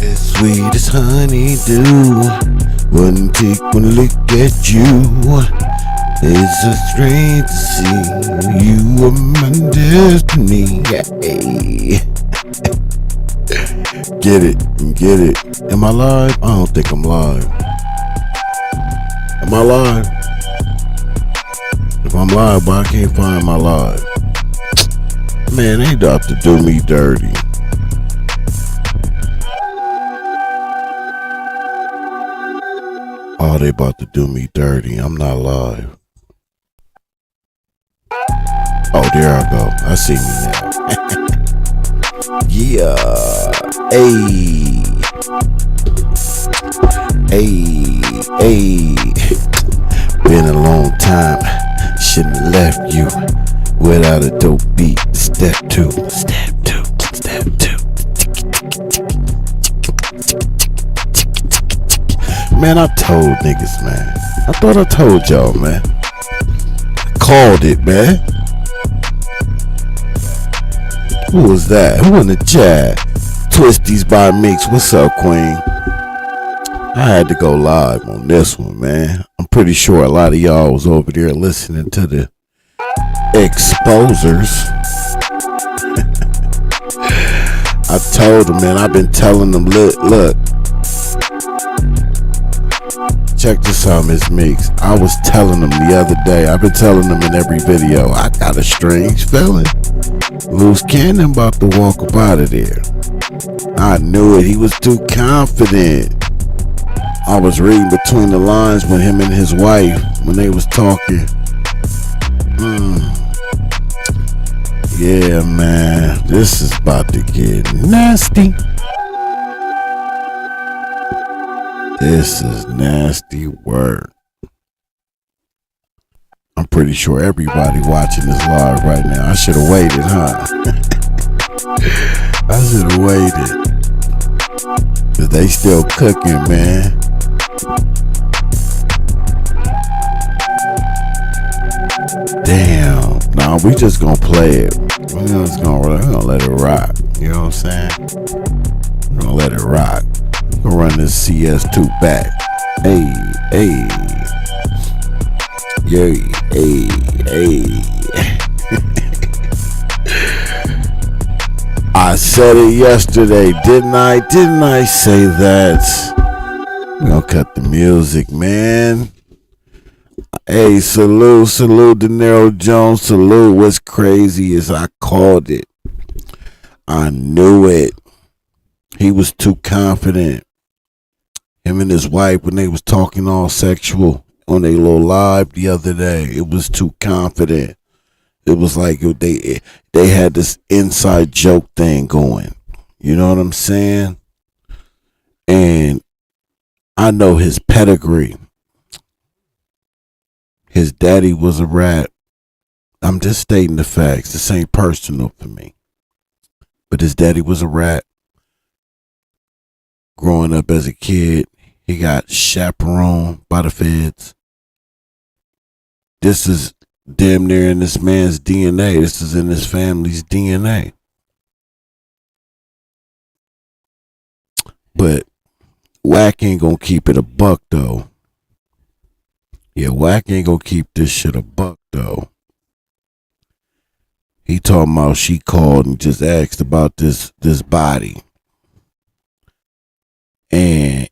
As sweet as honeydew, wouldn't take one look at you. It's a strange to see you are my destiny. Hey. Get it. Am I live? I don't think I'm live. Am I live? If I'm live, but I can't find my live. Man, they about to do me dirty. Oh, they about to do me dirty. I'm not live. Oh, there I go. I see me now. Yeah. Hey. Been a long time. Shouldn't have left you without a dope beat. Step two. Man, I told niggas, man. I thought I told y'all, man. Called it, man. Who was that? Who in the chat? Twisties by Mix. What's up, Queen? I had to go live on this one, man. I'm pretty sure a lot of y'all was over there listening to the exposers. I told them, man. I've been telling them, look. Check this out, Miss Meeks. I was telling them the other day. I've been telling them in every video. I got a strange feeling. Luce Cannon about to walk up out of there. I knew it. He was too confident. I was reading between the lines with him and his wife when they was talking. Yeah, man. This is about to get nasty. This is nasty work. I'm pretty sure everybody watching this live right now. I should have waited, huh? I should have waited. Cause they still cooking, man. Damn. Nah, we just gonna play it. We're just gonna let it rock. You know what I'm saying? We're gonna let it rock. We'll run this CS2 back. Hey. I said it yesterday, didn't I? Didn't I say that? We're gonna cut the music, man. Hey, salute De Niro Jones, salute. What's crazy is I called it. I knew it. He was too confident. Him and his wife, when they was talking all sexual on their little live the other day, it was too confident. It was like they had this inside joke thing going. You know what I'm saying? And I know his pedigree. His daddy was a rat. I'm just stating the facts. This ain't personal for me. But his daddy was a rat. Growing up as a kid, he got chaperoned by the feds. This is damn near in this man's DNA. This is in his family's DNA. But Wack ain't gonna keep it a buck, though. Yeah, Wack ain't gonna keep this shit a buck, though. He talking about she called and just asked about this body. And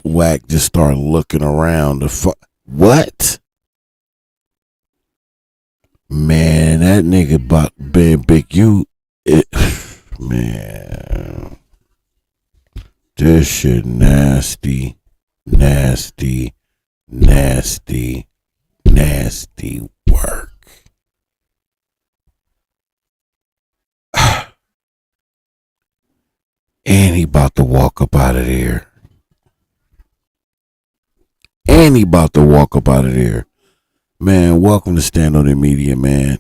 Wack just started looking around. What? Man, that nigga about being big. Man. This shit nasty work. And he about to walk up out of there. Man, welcome to Stand On The Media, man.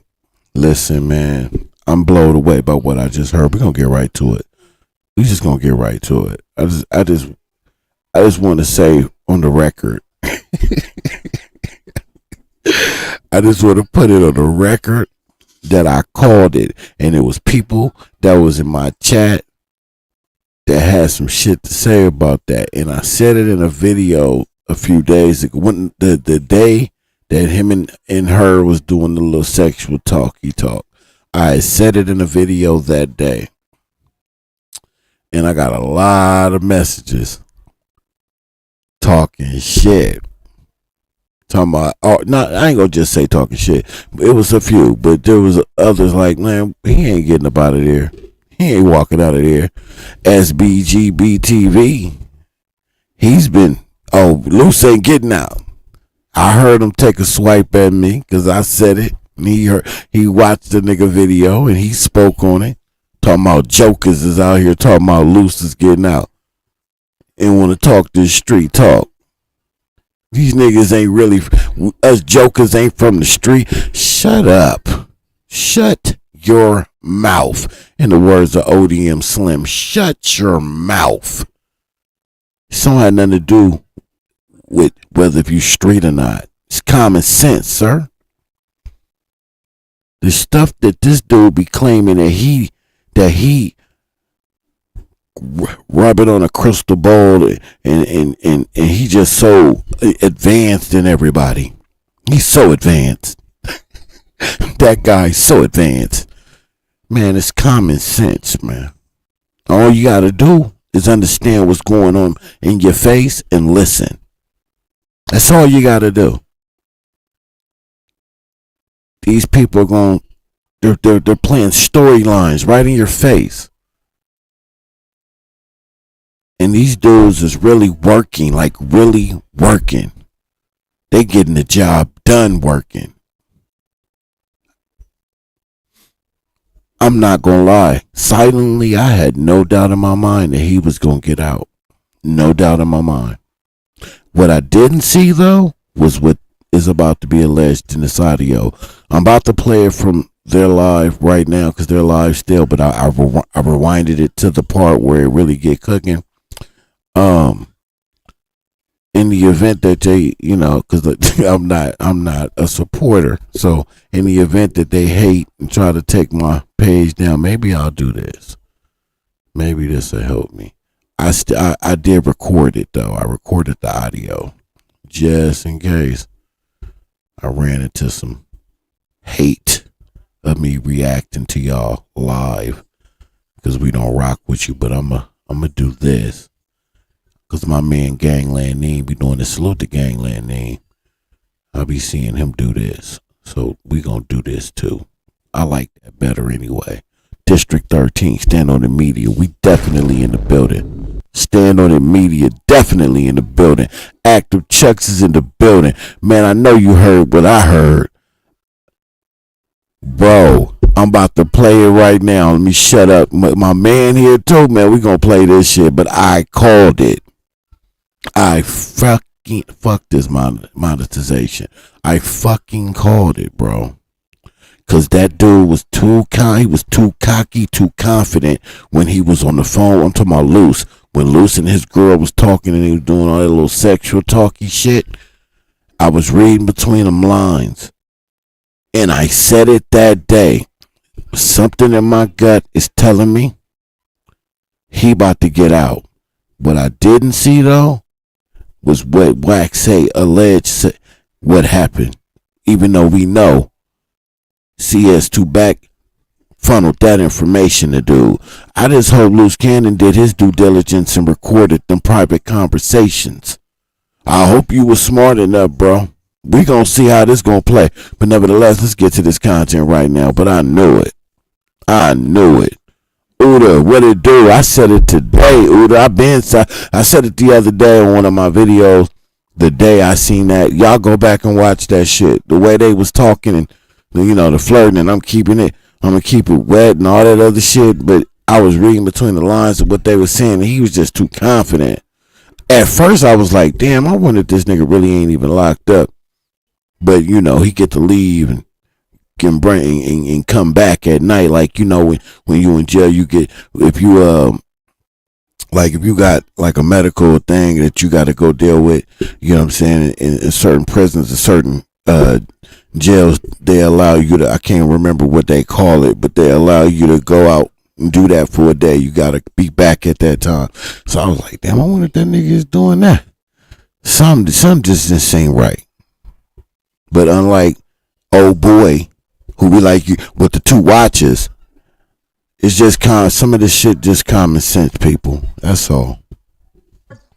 Listen, man, I'm blown away by what I just heard. We're gonna get right to it. We just gonna get right to it. I just want to say on the record. I just want to put it on the record that I called it, and it was people that was in my chat that had some shit to say about that. And I said it in a video a few days ago. When the day that him and her was doing the little sexual talky talk. I said it in a video that day. And I got a lot of messages talking shit. Talking about, I ain't gonna just say talking shit. It was a few, but there was others like, man, he ain't getting up out of there. He ain't walking out of there. SBGBTV. He's been, Luce ain't getting out. I heard him take a swipe at me because I said it. And he watched the nigga video and he spoke on it. Talking about jokers is out here talking about Luce is getting out. And want to talk this street talk. These niggas ain't really, us jokers ain't from the street. Shut up. Shut your mouth. In the words of ODM Slim, shut your mouth. This don't have nothing to do with whether if you street or not. It's common sense, sir. The stuff that this dude be claiming that he rub it on a crystal ball and he just so advanced in everybody. He's so advanced. That guy's so advanced. Man, it's common sense, man. All you gotta do is understand what's going on in your face and listen. That's all you gotta do. These people are going, they're playing storylines right in your face. And these dudes is really working, like really working. They getting the job done working. I'm not gonna lie. Silently, I had no doubt in my mind that he was gonna get out. No doubt in my mind. What I didn't see though was what is about to be alleged in this audio. I'm about to play it from their live right now because they're live still, but I rewinded it to the part where it really get cooking. In the event that they, because I'm not a supporter, so in the event that they hate and try to take my page down, maybe I'll do this. Maybe this will help me. I did record it though. I recorded the audio just in case I ran into some hate of me reacting to y'all live because we don't rock with you. But I'm gonna do this. Because my man Gangland Neem be doing the salute to Gangland Neem. I'll be seeing him do this. So we gonna do this too. I like that better anyway. District 13, Stand on the Media. We definitely in the building. Stand on the Media, definitely in the building. Active Chucks is in the building. Man, I know you heard what I heard. Bro, I'm about to play it right now. Let me shut up. My man here too, man. We gonna play this shit, but I called it. I fuck this monetization. I fucking called it, bro. Cause that dude was too kind. He was too cocky, too confident when he was on the phone. I'm talking about Luce. When Luce and his girl was talking and he was doing all that little sexual talky shit, I was reading between them lines. And I said it that day. Something in my gut is telling me he about to get out. What I didn't see though was what Wax say, alleged what happened. Even though we know CS2 back funneled that information to dude. I just hope Luce Cannon did his due diligence and recorded them private conversations. I hope you was smart enough, bro. We gonna see how this gonna play. But nevertheless, let's get to this content right now. But I knew it. Uda, what it do? I said it today, Uda. I said it the other day on one of my videos. The day I seen that. Y'all go back and watch that shit. The way they was talking and, the flirting, and I'm gonna keep it wet and all that other shit. But I was reading between the lines of what they were saying, and he was just too confident. At first, I was like, damn, I wonder if this nigga really ain't even locked up. But, he get to leave and can bring and come back at night. Like, when you in jail, you get, if you got like a medical thing that you got to go deal with, you know what I'm saying? In certain prisons, in certain jails, they allow you to, I can't remember what they call it, but they allow you to go out and do that for a day. You gotta be back at that time. So I was like, damn, I wonder if that nigga is doing that. Some just didn't seem right. But unlike old boy, who we like you with the 2 watches, it's just some of this shit just common sense, people. That's all.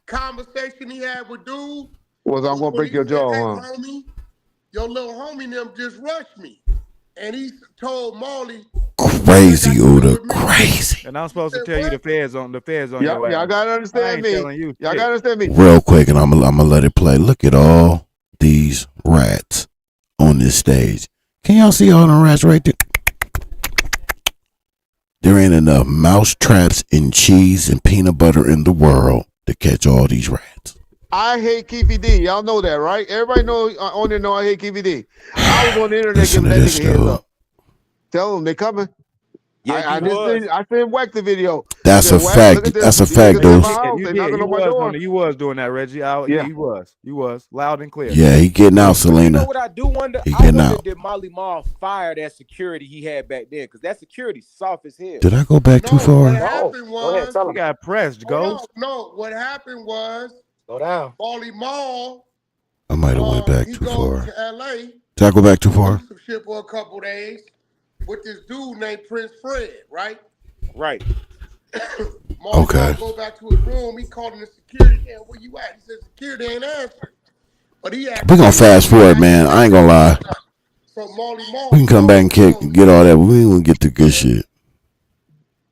Conversation he had with dude was I'm gonna break your jaw, hey, homie, your little homie them just rushed me. And he told Molly, crazy, Uda, crazy. And I'm supposed to tell you the feds on your ass. Y'all gotta understand me. Y'all gotta understand me. Real quick, and I'm gonna let it play. Look at all these rats on this stage. Can y'all see all the rats right there? There ain't enough mouse traps and cheese and peanut butter in the world to catch all these rats. I hate Keefy D. Y'all know that, right? Everybody on there know I hate Keefy D. I was on the internet Listen giving to that this, nigga hands though. up. Tell them they coming. Yeah, I sent Wack the video. That's a fact. That's a fact, dude. You was doing that, Reggie. Yeah, you was loud and clear. Yeah, he getting out, Selena. You know what I do wonder? He getting out. Did Molly Mall fire that security he had back then? Because that security soft as hell. Did I go back too far? What happened was, he got pressed, Ghost. No, what happened was, go down. Molly Mall. I might have went back too far. To LA. Did I go back too far? Some shit for a couple days with this dude named Prince Fred, right? Right. Okay. Go back to his room. He called in the security. Yeah, where you at? He said security ain't answering. But we're gonna fast forward, man. I ain't gonna lie. So Molly Mall, we can come back and get all that. We ain't gonna get the good shit.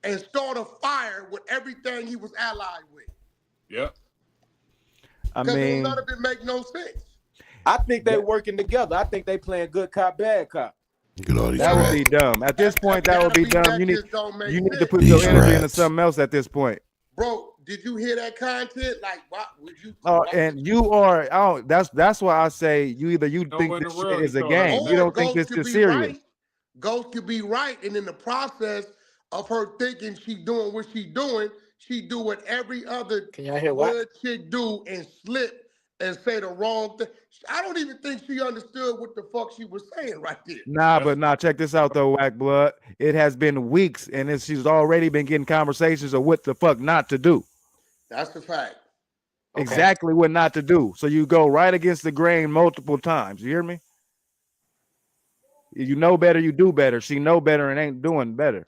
And start a fire with everything he was allied with. Yep. I mean, none of it make no sense. I think they working together. I think they playing good cop, bad cop. That would be dumb. At this point, that would be dumb. You need to put your energy into something else at this point. Bro, did you hear that content? Like, what would you? And you are. Oh, that's why I say you think this shit is a game. You don't think this is serious. Right. Ghost could be right, and in the process of her thinking she doing what she doing, she do what every other good chick do and slip and say the wrong thing. I don't even think she understood what the fuck she was saying right there. Nah, check this out though, Whack Blood. It has been weeks, and she's already been getting conversations of what the fuck not to do. That's a fact. Exactly what not to do. So you go right against the grain multiple times. You hear me? You know better, you do better. She know better and ain't doing better.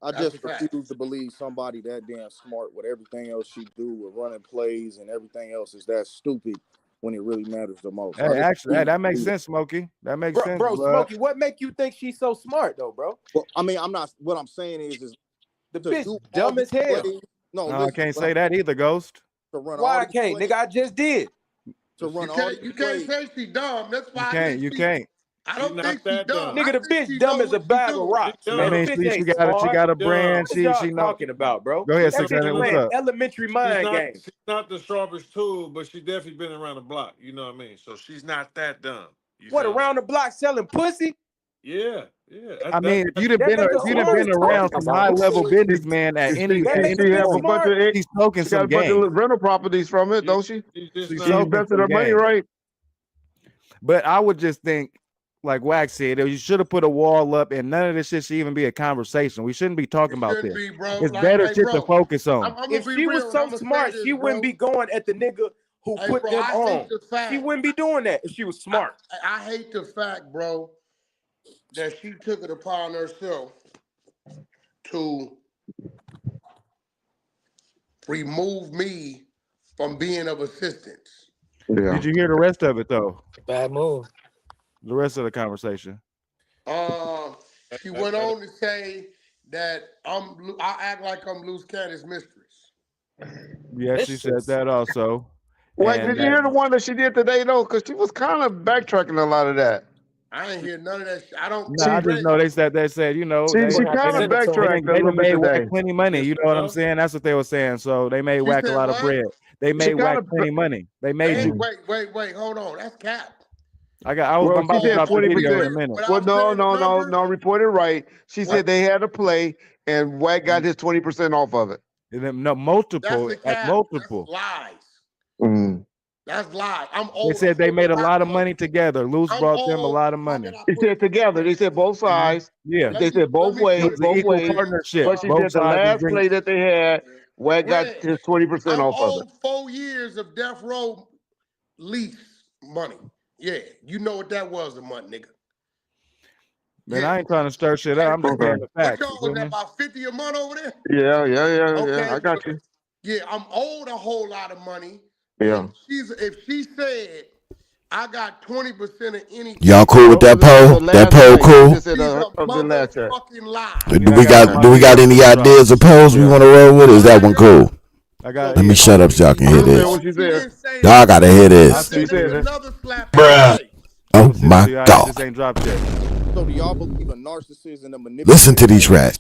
I just refuse to believe somebody that damn smart with everything else she do with running plays and everything else is that stupid when it really matters the most. Hey, actually, that makes sense, Smokey. That makes sense, bro. Smokey, what make you think she's so smart though, bro? Well, I mean, I'm not. What I'm saying is the bitch dumb as hell. No, I can't say that either, Ghost. To run why I can't, nigga? I just did. To run you can't say she dumb. That's why you can't. I don't think she's dumb. Nigga, the bitch dumb as a bag of rocks. I mean, she got a brand. What y'all talking about, bro? Go ahead, 600. What's up? Elementary mind game. She's not the sharpest tool, but she definitely been around the block. You know what I mean? So she's not that dumb. What, around the block selling pussy? Yeah. I mean, if you'd have been around some high level businessman at any point, she's smoking some game. She got a bunch of rental properties from it, don't she? She's invested her money right. But I would just think, like Wax said, you should have put a wall up, and none of this shit should even be a conversation. We shouldn't be talking about this. It's better shit to focus on. If she was so smart, she wouldn't be going at the nigga who put them on. She wouldn't be doing that if she was smart. I hate the fact, bro, that she took it upon herself to remove me from being of assistance. Yeah. Did you hear the rest of it though? Bad move. The rest of the conversation. She went on to say that I act like I'm Luce Candace's mistress. Yeah, she said that also. Wait, did you hear the one that she did today though? Because she was kind of backtracking a lot of that. I ain't hear none of that shit. I don't. I just know they said, you know, she kind of backtracked. They made Wack plenty money. You know what I'm saying? That's what they were saying. So they made Wack a lot of bread. They made Wack plenty money. They made you. Wait, hold on. That's cap. I was about to drop the video in a minute. Well, no. Report it right. She said they had a play, and Wack got his 20% off of it. No, multiple. That's lies. That's lie. I'm old. They said they made a lot of money together. Luce brought them a lot of money. They said together. They said both sides. Yeah. They said both ways. It was an equal partnership. But she Both said the sides last play that they had, Wack got his 20% I'm off of it. owed 4 years of death row lease money. Yeah, you know what that was a month, nigga. Man, I ain't trying to stir shit up. I'm just saying the facts. What y'all was that about 50 a month over there? Yeah. I got you. Yeah, I'm owed a whole lot of money. Yeah. If she said I got 20% of anything. Y'all cool with that poll? That poll cool? She's a motherfucking lie. Do we got any ideas of polls we want to roll with? Is that one cool? Let me shut up so y'all can hear this. Y'all gotta hear this. Another slap. Bruh. Oh my God. This ain't dropped yet. So do y'all believe a narcissist and a manipulator? Listen to these rats.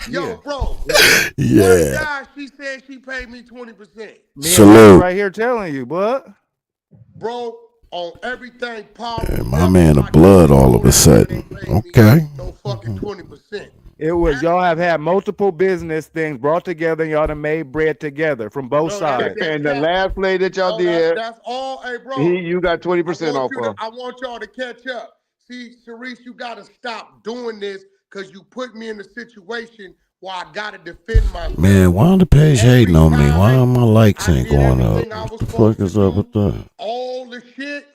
Yo, bro. Yeah. Guy, she said she paid me 20%. Salute. Right here telling you, but bro, on everything powerful. And my man of blood all of a sudden. Okay. No fucking 20%. It was y'all have had multiple business things brought together and y'all have made bread together from both sides. And the last play that y'all did, that's all. Hey, bro. You got 20% off of. I want y'all to catch up. See, Cerise, you got to stop doing this because you put me in a situation where I got to defend myself. Man, why the page hating on me? Why my likes ain't going up? What the fuck is up with that? All the shit.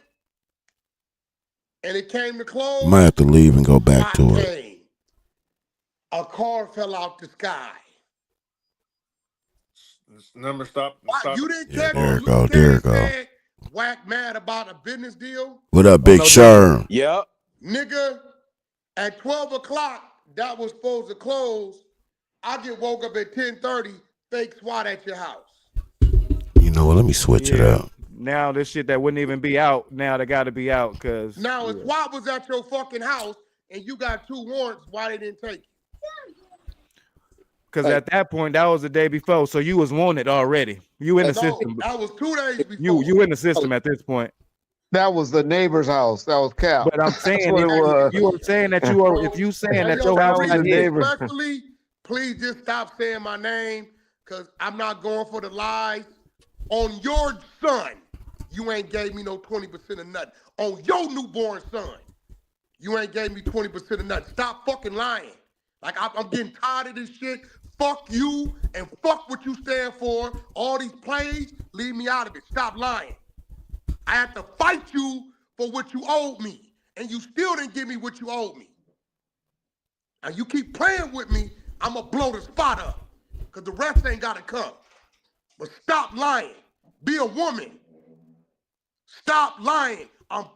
And it came to close. Might have to leave and go back to it. A car fell out the sky. This number stop. You didn't catch There it go. Wack mad about a business deal. What up, Big Sherm? Yep. Nigga, at 12 o'clock, that was supposed to close. I get woke up at 10:30, fake SWAT at your house. You know what? Let me switch it up. Now this shit that wouldn't even be out, now they got to be out because. Now, if SWAT was at your fucking house and you got 2 warrants, why they didn't take it? Because at that point, that was the day before, so you was wanted already. You in the system. That was 2 days before. You in the system at this point. That was the neighbor's house. That was Cap. But I'm saying, you were saying that you are. If you saying that your house got hit. Respectfully, please just stop saying my name because I'm not going for the lies. On your son, you ain't gave me no 20% of nothing. On your newborn son, you ain't gave me 20% of nothing. Stop fucking lying. Like, I'm getting tired of this shit. Fuck you and fuck what you stand for. All these plays, leave me out of it. Stop lying. I had to fight you for what you owed me, and you still didn't give me what you owed me. Now, you keep playing with me, I'm going to blow the spot up because the rest ain't got to come. But stop lying. Be a woman. Stop lying. I'm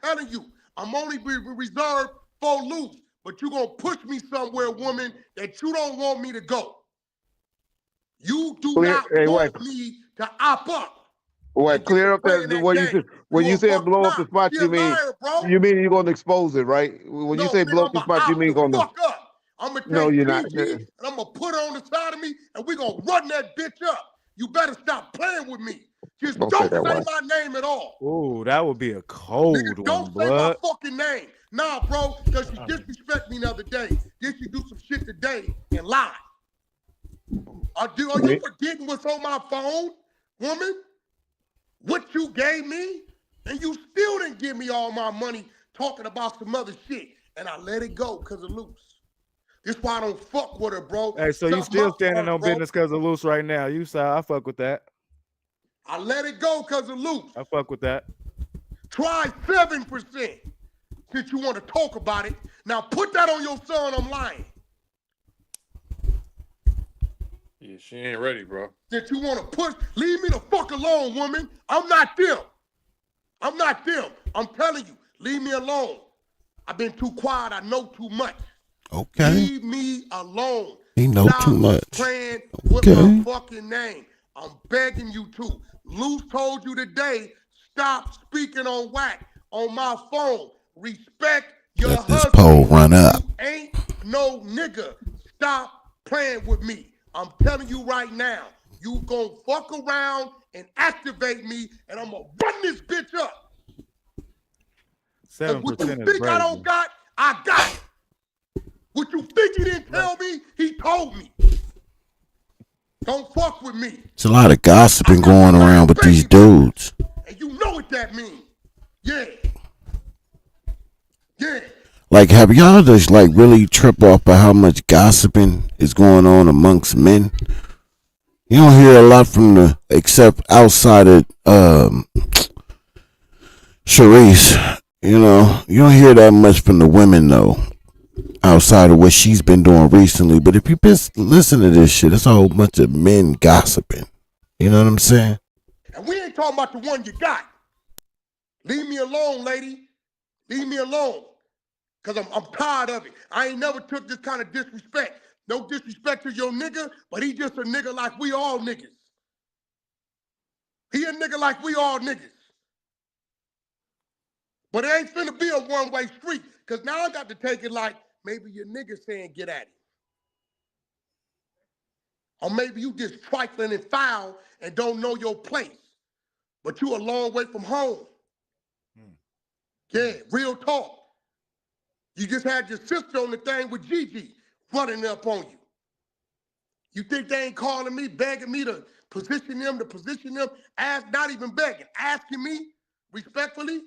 telling you, I'm only reserved for Luce. But you're going to push me somewhere, woman, that you don't want me to go. You do not want me to op up. What, clear up that what you said. When you said blow up the spot, you mean you mean you're going to expose it, right? When you say blow up the spot, you mean going to fuck up. I'm going to take PG and I'm going to put her on the side of me and we're going to run that bitch up. You better stop playing with me. Just don't say my name at all. Ooh, that would be a cold one, Don't say my fucking name. Nah, bro, because you disrespect me the other day. Did you do some shit today and lie? Are you forgetting what's on my phone, woman? What you gave me? And you still didn't give me all my money talking about some other shit. And I let it go because of Luce. This why I don't fuck with her, bro. Hey, so you still standing on business because of Luce right now. You say, I fuck with that. I let it go because of Luce. I fuck with that. Try 7%. Since you want to talk about it. Now put that on your son, I'm lying. Yeah, she ain't ready, bro. Since you want to push, leave me the fuck alone, woman. I'm not them. I'm not them. I'm telling you, leave me alone. I've been too quiet. I know too much. Okay. Leave me alone. He know too much. Playing with my fucking name. I'm begging you to. Luce told you today, stop speaking on Wack on my phone. Respect your husband. Let this poll run up. You ain't no nigga. Stop playing with me. I'm telling you right now. You gonna fuck around and activate me, and I'm gonna run this bitch up. 7% what you think I don't got, I got it. What you think he didn't tell me, he told me. Don't fuck with me. There's a lot of gossiping going around with these dudes. And you know what that means. Yeah. Yeah. Like, have y'all just like really trip off by how much gossiping is going on amongst men? You don't hear a lot from the, except outside of Sharice. You know, you don't hear that much from the women though, outside of what she's been doing recently. But if you listen to this shit, it's a whole bunch of men gossiping. You know what I'm saying? And we ain't talking about the one you got. Leave me alone, lady. Leave me alone. Because I'm tired of it. I ain't never took this kind of disrespect. No disrespect to your nigga, but he just a nigga like we all niggas. He a nigga like we all niggas. But it ain't finna be a one-way street. Because now I got to take it like maybe your nigga saying get at it. Or maybe you just trifling and foul and don't know your place. But you a long way from home. Yeah, real talk. You just had your sister on the thing with Gigi running up on you. You think they ain't calling me, begging me to position them, not even begging, asking me respectfully?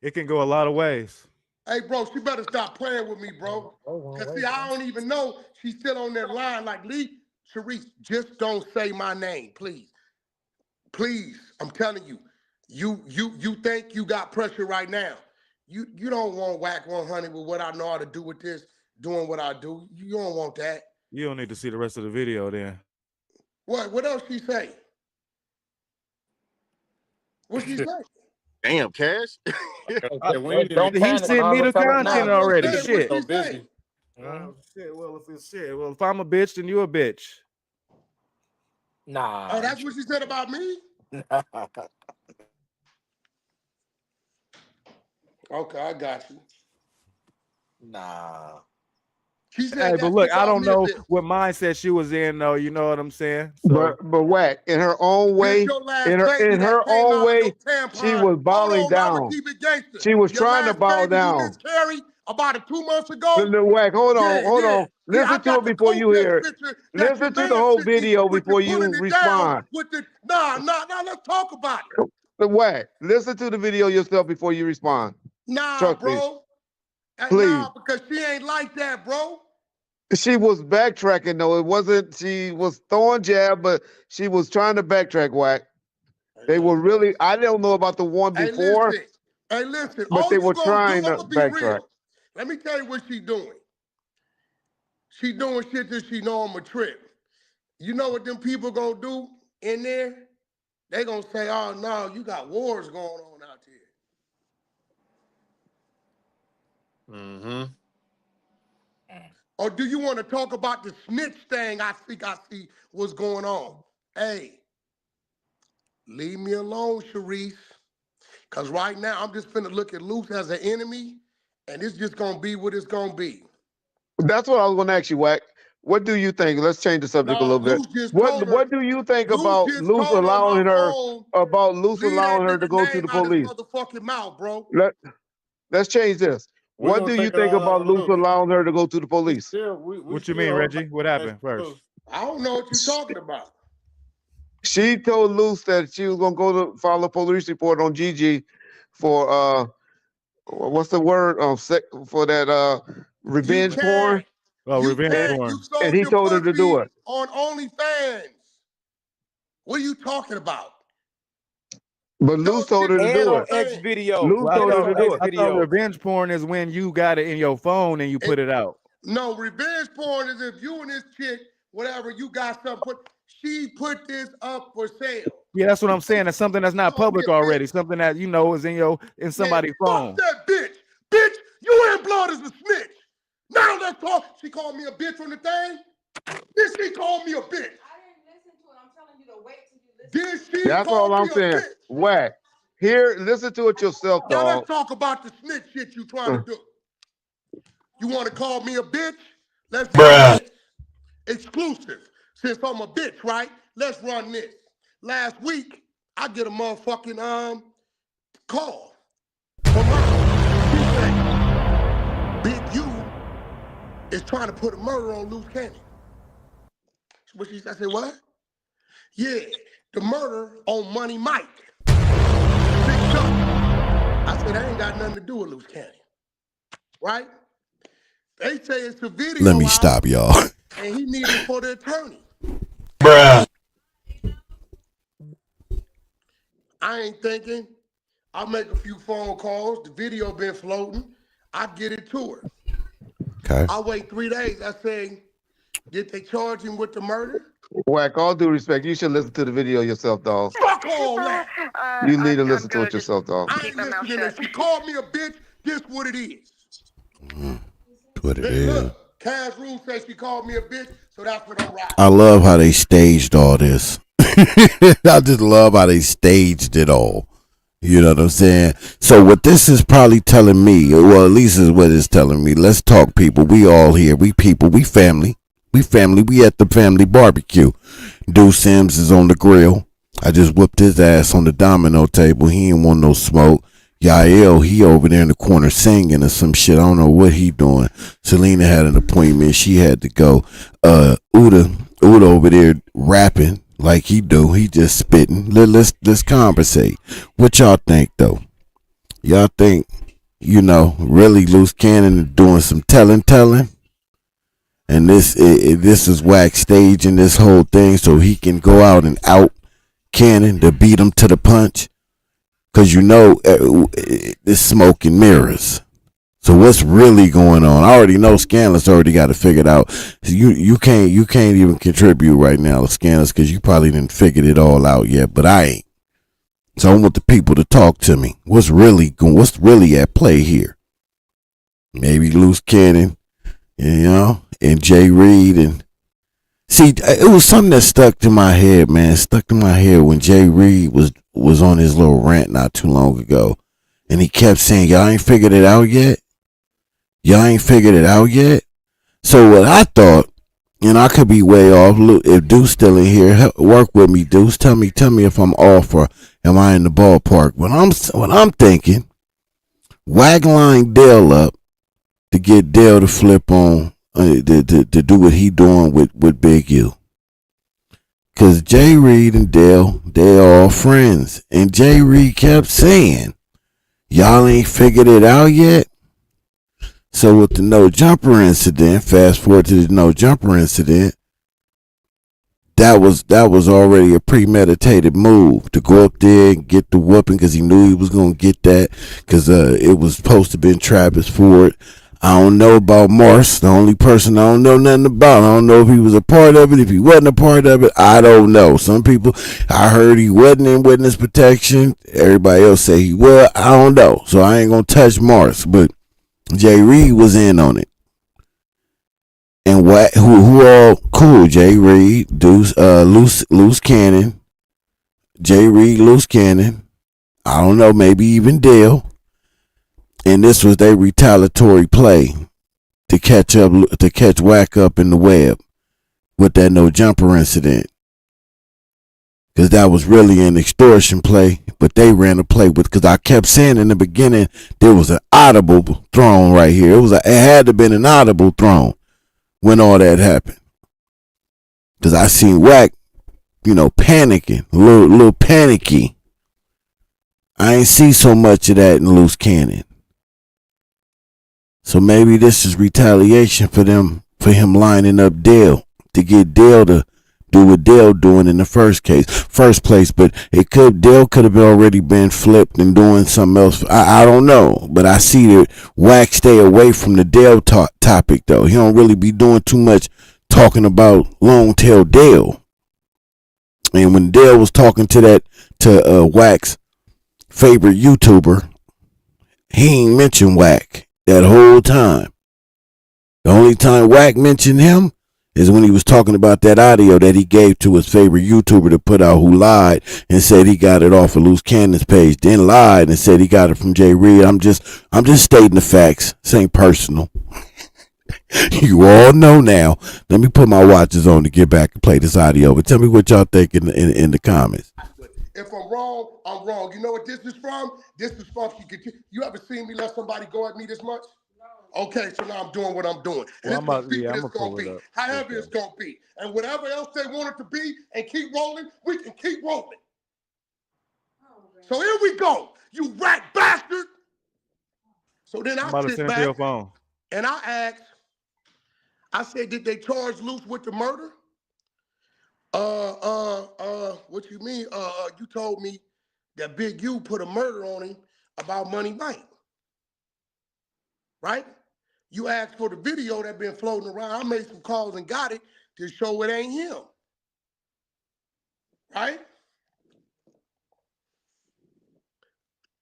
It can go a lot of ways. Hey, bro, she better stop playing with me, bro. Because, see, I don't even know she's still on that line like, Lee, Sharice, just don't say my name, please. Please, I'm telling you. You think you got pressure right now. You don't want whack 100 with what I know how to do with this, doing what I do. You don't want that. You don't need to see the rest of the video then. What else she say? What she say? Damn, Cash. He sent me the content already. Shit. What she say? Well, if I'm a bitch, then you a bitch. Nah. Oh, that's what she said about me? Okay, I got you. Nah. She said hey, but look, I don't know what mindset she was in, though. You know what I'm saying? So. But whack in her own way, in her own way, she was bowing down. She was trying to bow down. You miscarried about 2 months ago. Whack, hold on. Listen to it before you hear it. Listen to the whole video before you respond. Nah, let's talk about it. The whack, listen to the video yourself before you respond. Nah, trust bro. Me. Please. Nah, because she ain't like that, bro. She was backtracking though. It wasn't. She was throwing jab, but she was trying to backtrack. Whack. They were really. I don't know about the one before. Hey, listen. But they were trying to backtrack. Let me tell you what she's doing. She doing shit that she know on a trip. You know what them people gonna do in there? They gonna say, "Oh no, you got wars going on out here." Mm-hmm. Or do you want to talk about the snitch thing I see what's going on? Hey, leave me alone, Sharice. Because right now, I'm just finna look at Luce as an enemy, and it's just going to be what it's going to be. That's what I was going to ask you, Wack. What do you think? Let's change the subject a little bit. What do you think about Luce allowing her to go to the police? Motherfucking mouth, bro. Let's change this. What do you think about Luce allowing her to go to the police? What you mean, Reggie? What happened first? I don't know what you're talking about. She told Luce that she was gonna go to file a police report on Gigi for what's the word for that revenge porn. Oh, revenge porn. And he told her to do it on OnlyFans. What are you talking about? But Luce told her to do it. X video. Luce told her to do it. I thought revenge porn is when you got it in your phone and you put it out. No, revenge porn is if you and this chick, whatever, you got something. She put this up for sale. Yeah, that's what I'm saying. It's something that's not public already. Something that you know is in somebody's phone. Fuck that bitch. Bitch, you in blood as a snitch. Now let's talk. She called me a bitch on the thing. Then she called me a bitch. I didn't listen to it. I'm telling you to wait till you listen. Then she That's all I'm saying. Whack. Here, listen to it yourself, dog. Now let's talk about the snitch shit you trying to do. You want to call me a bitch? Let's do this. Exclusive. Since I'm a bitch, right? Let's run this. Last week, I get a motherfucking call from her. She said, Big U is trying to put a murder on Luce Cannon. what she said? I said, what? Yeah, the murder on Money Mike. I said, that ain't got nothing to do with Luce Cannon. Right? They say it's the video. Let me stop, y'all. And he needed for the attorney. Bruh. I ain't thinking. I'll make a few phone calls. The video been floating. I get it to her. Okay. I'll wait 3 days. I say, did they charge him with the murder? Wack, all due respect, you should listen to the video yourself, dog. Fuck all that. You need to listen to it yourself, dog. I ain't listening to she called me a bitch. This what it is. What it is. Look, Cash Rule says she called me a bitch, so that's what I'm riding. I love how they staged all this. I just love how they staged it all. You know what I'm saying? So what this is probably telling me, well, at least is what it's telling me. Let's talk, people. We all here. We people. We family. We family. We at the family barbecue. Deuce Sims is on the grill. I just whooped his ass on the domino table. He ain't want no smoke. Yall, he over there in the corner singing or some shit. I don't know what he doing. Selena had an appointment. She had to go. Uda over there rapping like he do. He just spitting. Let's conversate. What y'all think though? Y'all think, really Luce Cannon is doing some telling? And this is Wax staging this whole thing so he can go out and out Cannon to beat him to the punch. Because it's smoke and mirrors. So what's really going on? I already know Scandalous already got it figured out. You can't even contribute right now, Scandalous, because you probably didn't figure it all out yet, but I ain't. So I want the people to talk to me. What's really at play here? Maybe Luce Cannon, and Jay Reed, and see, it was something that stuck to my head, man. It stuck to my head when Jay Reed was on his little rant not too long ago, and he kept saying, "Y'all ain't figured it out yet. Y'all ain't figured it out yet." So what I thought, and I could be way off. If Deuce still in here, work with me, Deuce. Tell me if I'm off or am I in the ballpark? What I'm thinking, Wag line Dale up to get Dale to flip on to do what he doing with Big U. Cause Jay Reed and Dale, they all friends. And Jay Reed kept saying, y'all ain't figured it out yet. So with the no jumper incident, fast forward to the no jumper incident, that was already a premeditated move to go up there and get the whooping because he knew he was gonna get that because it was supposed to be Travis Ford. I don't know about Morse, the only person I don't know nothing about. I don't know if he was a part of it, if he wasn't a part of it. I don't know. Some people, I heard he wasn't in witness protection. Everybody else say he was. I don't know. So I ain't going to touch Morse. But Jay Reed was in on it. And who all cool? Jay Reed, Deuce, Luce Cannon, Jay Reed, Luce Cannon. I don't know, maybe even Dale. And this was their retaliatory play to catch Whack up in the web with that no jumper incident. Because that was really an extortion play, but they ran a play with, because I kept saying in the beginning, there was an audible thrown right here. It had to have been an audible thrown when all that happened. Because I seen Whack, panicking, a little panicky. I ain't see so much of that in Luce Cannon. So maybe this is retaliation for him lining up Dale to get Dale to do what Dale doing in the first place. But Dale could have already been flipped and doing something else. I don't know, but I see that Whack stay away from the Dale topic though. He don't really be doing too much talking about long tail Dale. And when Dale was talking to Whack's favorite YouTuber, he ain't mentioned Whack that whole time. The only time Whack mentioned him is when he was talking about that audio that he gave to his favorite YouTuber to put out, who lied and said he got it off of Luce Cannon's page, then lied and said he got it from Jay Reed. I'm just stating the facts. This ain't personal. You all know now. Let me put my watches on to get back and play this audio. But tell me what y'all think in the comments. If I'm wrong, I'm wrong. You know what this is from? This is from, you ever seen me let somebody go at me this much? Okay, so now I'm doing what I'm doing. Well, It's gonna be what I'm it's gonna gonna pull it be. up. However it's gonna be. And whatever else they want it to be and keep rolling, we can keep rolling. So here we go, you rat bastard. So then I sit back and I asked, I said, did they charge Luce with the murder? What you mean? You told me that Big U put a murder on him about Money Mike. Right? You asked for the video that been floating around. I made some calls and got it to show it ain't him. Right?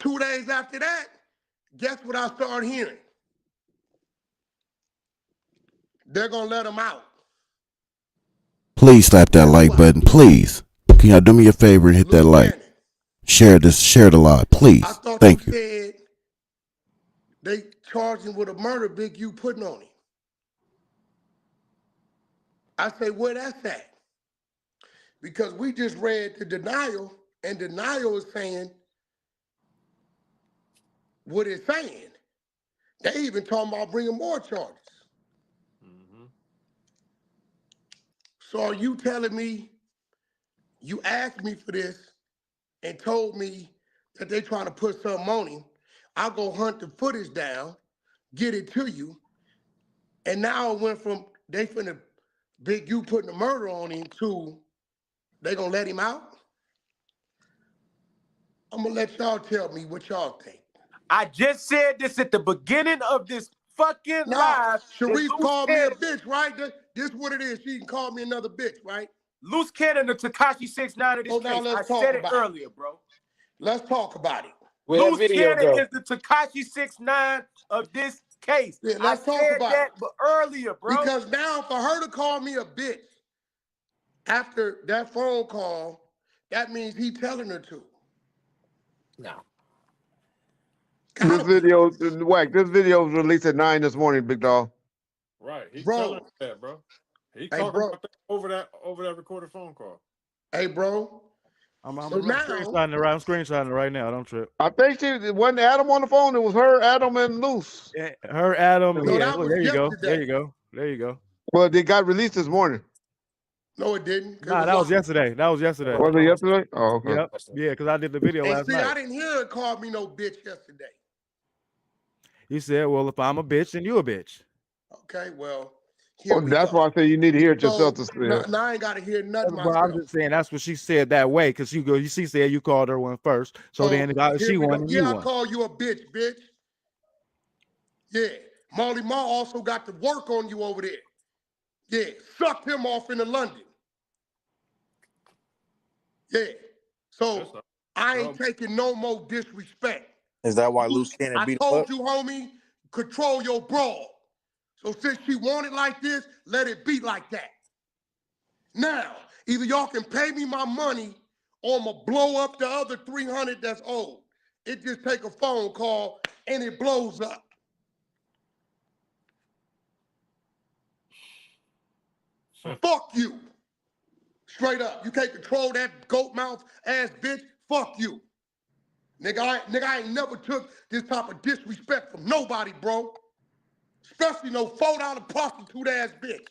2 days after that, guess what I started hearing? They're gonna let him out. Please slap that like button, please. Can y'all do me a favor and hit that like? Share the live, please. I thought Thank you. Said they charged him with a murder Big U putting on him. I say, where that's at? Because we just read the denial, and denial is saying what it's saying. They even talking about bringing more charges. Mm-hmm. So are you telling me, you asked me for this and told me that they trying to put something on him, I'll go hunt the footage down, get it to you, and now it went from they finna Big U putting the murder on him to they gonna let him out? I'm gonna let y'all tell me what y'all think. I just said this at the beginning of this fucking live. Sharice called me a bitch, right? This is what it is. She can call me another bitch, right? Luce Cannon, the Tekashi 6ix9ine of this case. I said it earlier, bro. Let's talk about it. Luce Cannon is the Tekashi 6ix9ine of this case. Yeah, let's talk about that earlier, bro. Because now for her to call me a bitch after that phone call, that means he telling her to. No. This video was released at 9 this morning, big dog. Right, he's telling her that, bro. He talking about that over that recorded phone call. Hey, bro. I'm screenshotting it right now. Don't trip. I think she wasn't Adam on the phone. It was her, Adam, and Luce. Yeah, her, Adam. No, yeah, that was there you yesterday. go. There you go. Well, they got released this morning. No, it didn't. Nah, that was yesterday. Was it yesterday? Oh, okay. Yep. Yeah, because I did the video last night. I didn't hear her call me no bitch yesterday. You said, well, if I'm a bitch, then you a bitch. Okay, well. That's why I say you need to hear it yourself to see it. Now I ain't got to hear nothing myself. I'm just saying that's what she said that way because she said you called her one first. So then she won and you won. I call you a bitch. Yeah. Molly Ma also got to work on you over there. Yeah. Sucked him off into London. Yeah. So I ain't taking no more disrespect. Is that why Luce Cannon beat him up? I told you, homie, control your brawl. So since she want it like this, let it be like that. Now, either y'all can pay me my money or I'm going to blow up the other 300 that's owed. It just take a phone call and it blows up. Fuck you. Straight up. You can't control that goat mouth ass bitch. Fuck you. Nigga, I ain't never took this type of disrespect from nobody, bro. Especially no $4 prostitute ass bitch.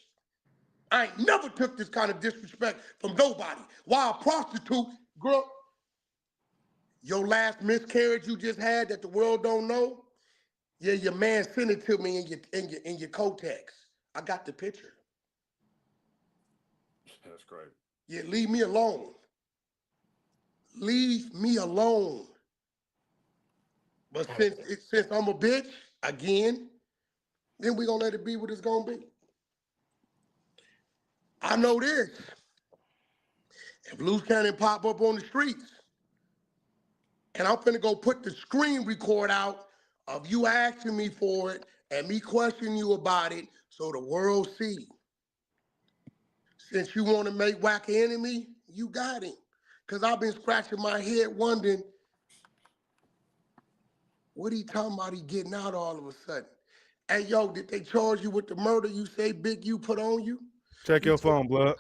I ain't never took this kind of disrespect from nobody. Why a prostitute, girl, your last miscarriage you just had that the world don't know, yeah, your man sent it to me in your Kotex. I got the picture. That's great. Yeah, leave me alone. Leave me alone. But since I'm a bitch, again, then we gonna let it be what it's gonna be. I know this. If Luce Cannon pop up on the streets, and I'm finna go put the screen record out of you asking me for it and me questioning you about it so the world see. Since you want to make Wack an enemy, you got him. Because I've been scratching my head wondering, what he talking about he getting out all of a sudden? Hey, yo, did they charge you with the murder you say Big U put on you? Check your phone, blood.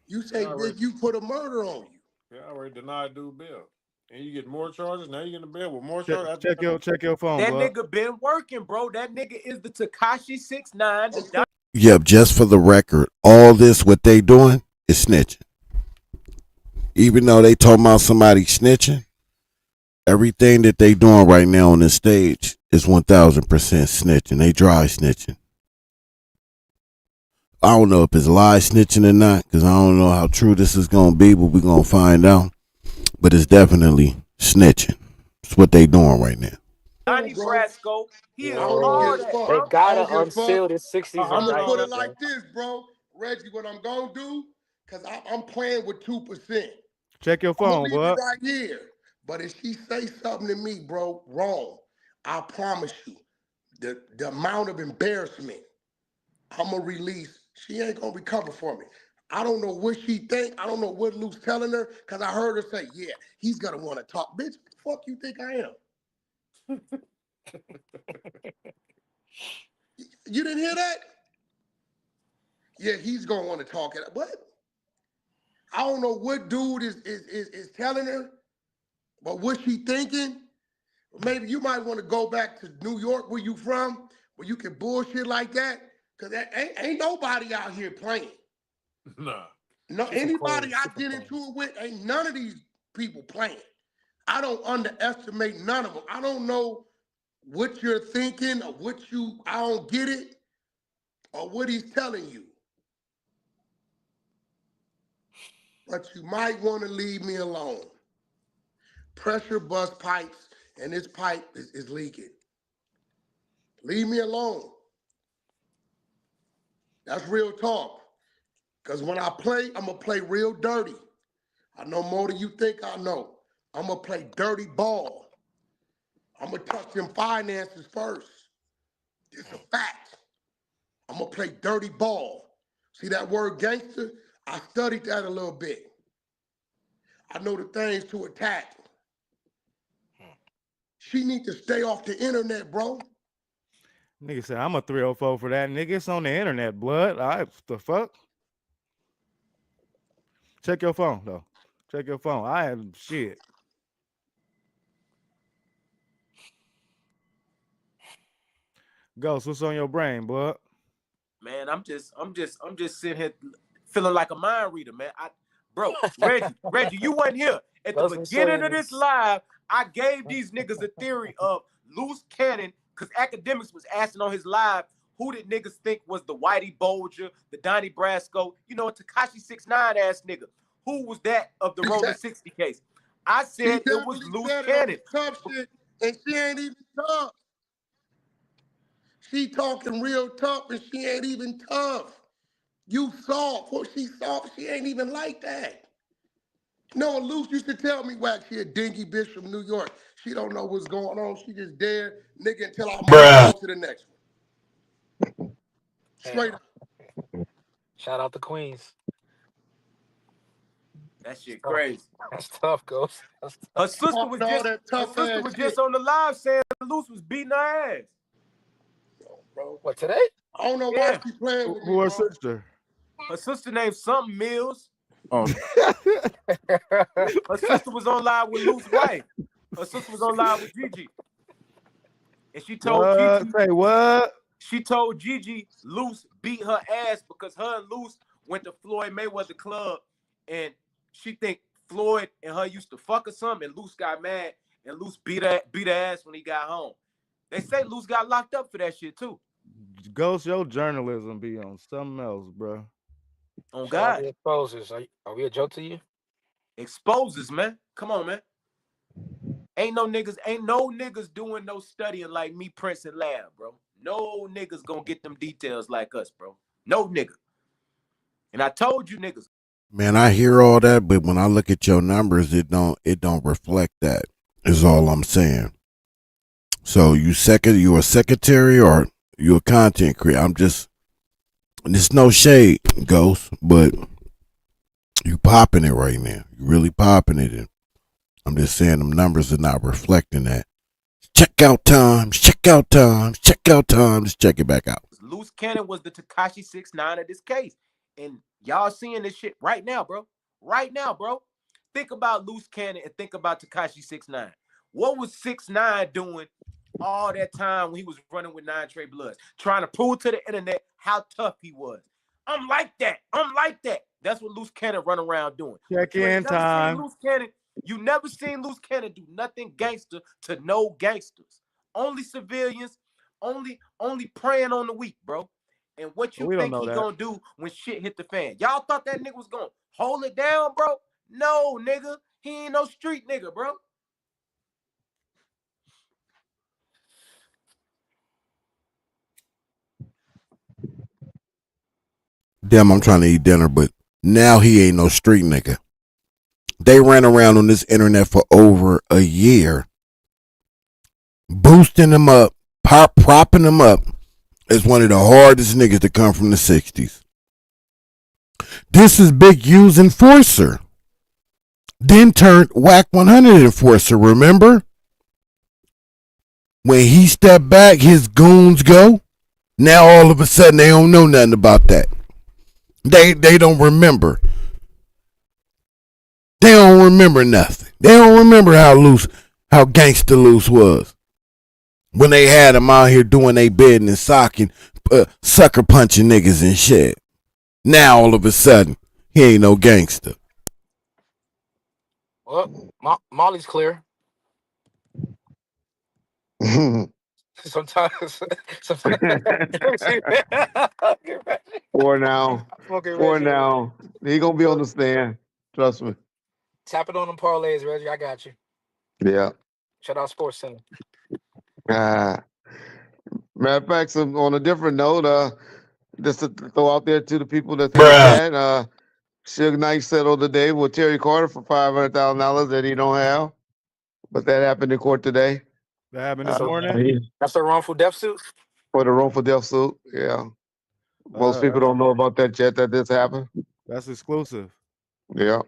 You say Big U put a murder on you. Yeah, I already denied dude Bill. And you get more charges. Now you get in bed with more charges. Check your phone. That nigga been working, bro. That nigga is the Tekashi 6ix9ine. Yep, just for the record, all this what they doing is snitching. Even though they talking about somebody snitching, everything that they doing right now on this stage is 1000% snitching. They dry snitching. I don't know if it's lie snitching or not, because I don't know how true this is gonna be, but we're gonna find out. But it's definitely snitching. It's what they doing right now. Donnie Brasco, he is hard at They gotta unseal the 60s. I'm gonna put it like this, bro. Reggie, what I'm gonna do, because I'm playing with 2%. Check your phone, bro. Right here. But if she say something to me, bro, wrong, I promise you, the amount of embarrassment I'm gonna release, she ain't gonna recover from it. I don't know what she think. I don't know what Luce telling her, because I heard her say, yeah, he's gonna want to talk. Bitch, what the fuck you think I am? You didn't hear that? Yeah, he's gonna want to talk. What? I don't know what dude is telling her, but what she thinking? Maybe you might want to go back to New York, where you from, where you can bullshit like that, because ain't nobody out here playing. Nah. No, anybody I get into it with, ain't none of these people playing. I don't underestimate none of them. I don't know what you're thinking or I don't get it, or what he's telling you. But you might want to leave me alone. Pressure bust pipes, and this pipe is leaking. Leave me alone. That's real talk. Because when I play, I'm going to play real dirty. I know more than you think I know. I'm going to play dirty ball. I'm going to touch them finances first. It's a fact. I'm going to play dirty ball. See that word gangster? I studied that a little bit. I know the things to attack. She need to stay off the internet, bro. Nigga said, I'm a 304 for that. Nigga, it's on the internet, blood. All right, the fuck? Check your phone, though. Check your phone. I am shit. Ghost, what's on your brain, bud? Man, I'm just sitting here feeling like a mind reader, man. Bro, Reggie, you wasn't here. At the beginning of this live, I gave these niggas a theory of loose cannon, because Academics was asking on his live, who did niggas think was the Whitey Bulger, the Donnie Brasco, a Tekashi 6ix9ine ass nigga? Who was that of the Rolling 60 case? I said it was loose cannon. Tough shit, and she ain't even tough. She talking real tough, and she ain't even tough. You soft. What she soft, she ain't even like that. No, Luce used to tell me, Wax, she a dingy bitch from New York. She don't know what's going on. She just there, nigga, until I move on to the next one. Straight up. Shout out to Queens. That shit crazy. That's tough, Ghost. Her sister was just on the live saying Luce was beating her ass. Bro. What, today? I don't know why she playing with me. Who her sister? Her sister named something Mills. Oh. Her sister was on live with Luce's wife. Her sister was on live with Gigi. And she told Gigi. Say what? She told Gigi Luce beat her ass because her and Luce went to Floyd Mayweather club, and she think Floyd and her used to fuck or something, and Luce got mad, and Luce beat her ass when he got home. They say Luce got locked up for that shit too. Ghost, your journalism be on something else, bro. On God. Exposes. Are we a joke to you? Exposes, man. Come on, man. Ain't no niggas doing no studying like me, Prince, and Lab, bro. No niggas gonna get them details like us, bro. No nigga. And I told you niggas. Man, I hear all that, but when I look at your numbers, it don't reflect that. Is all I'm saying. So you a secretary or you a content creator? There's no shade, Ghost, but you popping it right now. You really popping it. And I'm just saying them numbers are not reflecting that. Check out times. Check it back out. Luce Cannon was the Tekashi 6ix9ine of this case. And y'all seeing this shit right now, bro. Right now, bro. think about Luce Cannon and think about Tekashi 6ix9ine. What was 6ix9ine doing all that time when he was running with 9 Trey Bloods, trying to prove to the internet how tough he was? I'm like that. I'm like that. That's what Luce Cannon run around doing. Check in time. You never seen Luce Cannon do nothing gangster to no gangsters. Only civilians, only preying on the weak, bro. And what you think he gonna do when shit hit the fan? Y'all thought that nigga was gonna hold it down, bro? No, nigga. He ain't no street nigga, bro. Damn, I'm trying to eat dinner, but now he ain't no street nigga. They ran around on this internet for over a year, boosting him up, propping him up as one of the hardest niggas to come from the 60s. This is Big U's enforcer. Then turned Whack 100 enforcer, remember? When he stepped back, his goons go. Now all of a sudden they don't know nothing about that. They don't remember. They don't remember nothing. They don't remember how gangster Luce was. When they had him out here doing their bidding and sucker punching niggas and shit. Now all of a sudden, he ain't no gangster. Well, Molly's clear. Sometimes. For now. He gonna be on the stand. Trust me. Tap it on them parlays, Reggie. I got you. Yeah. Shout out Sports Center. Matter of fact, on a different note, just to throw out there to the people that's in the chat, Suge Knight settled today with Terry Carter for $500,000 that he don't have, but that happened in court today. That happened this morning? That's a wrongful death suit? For the wrongful death suit, yeah. Most people don't know about that yet, that this happened. That's exclusive. Yeah.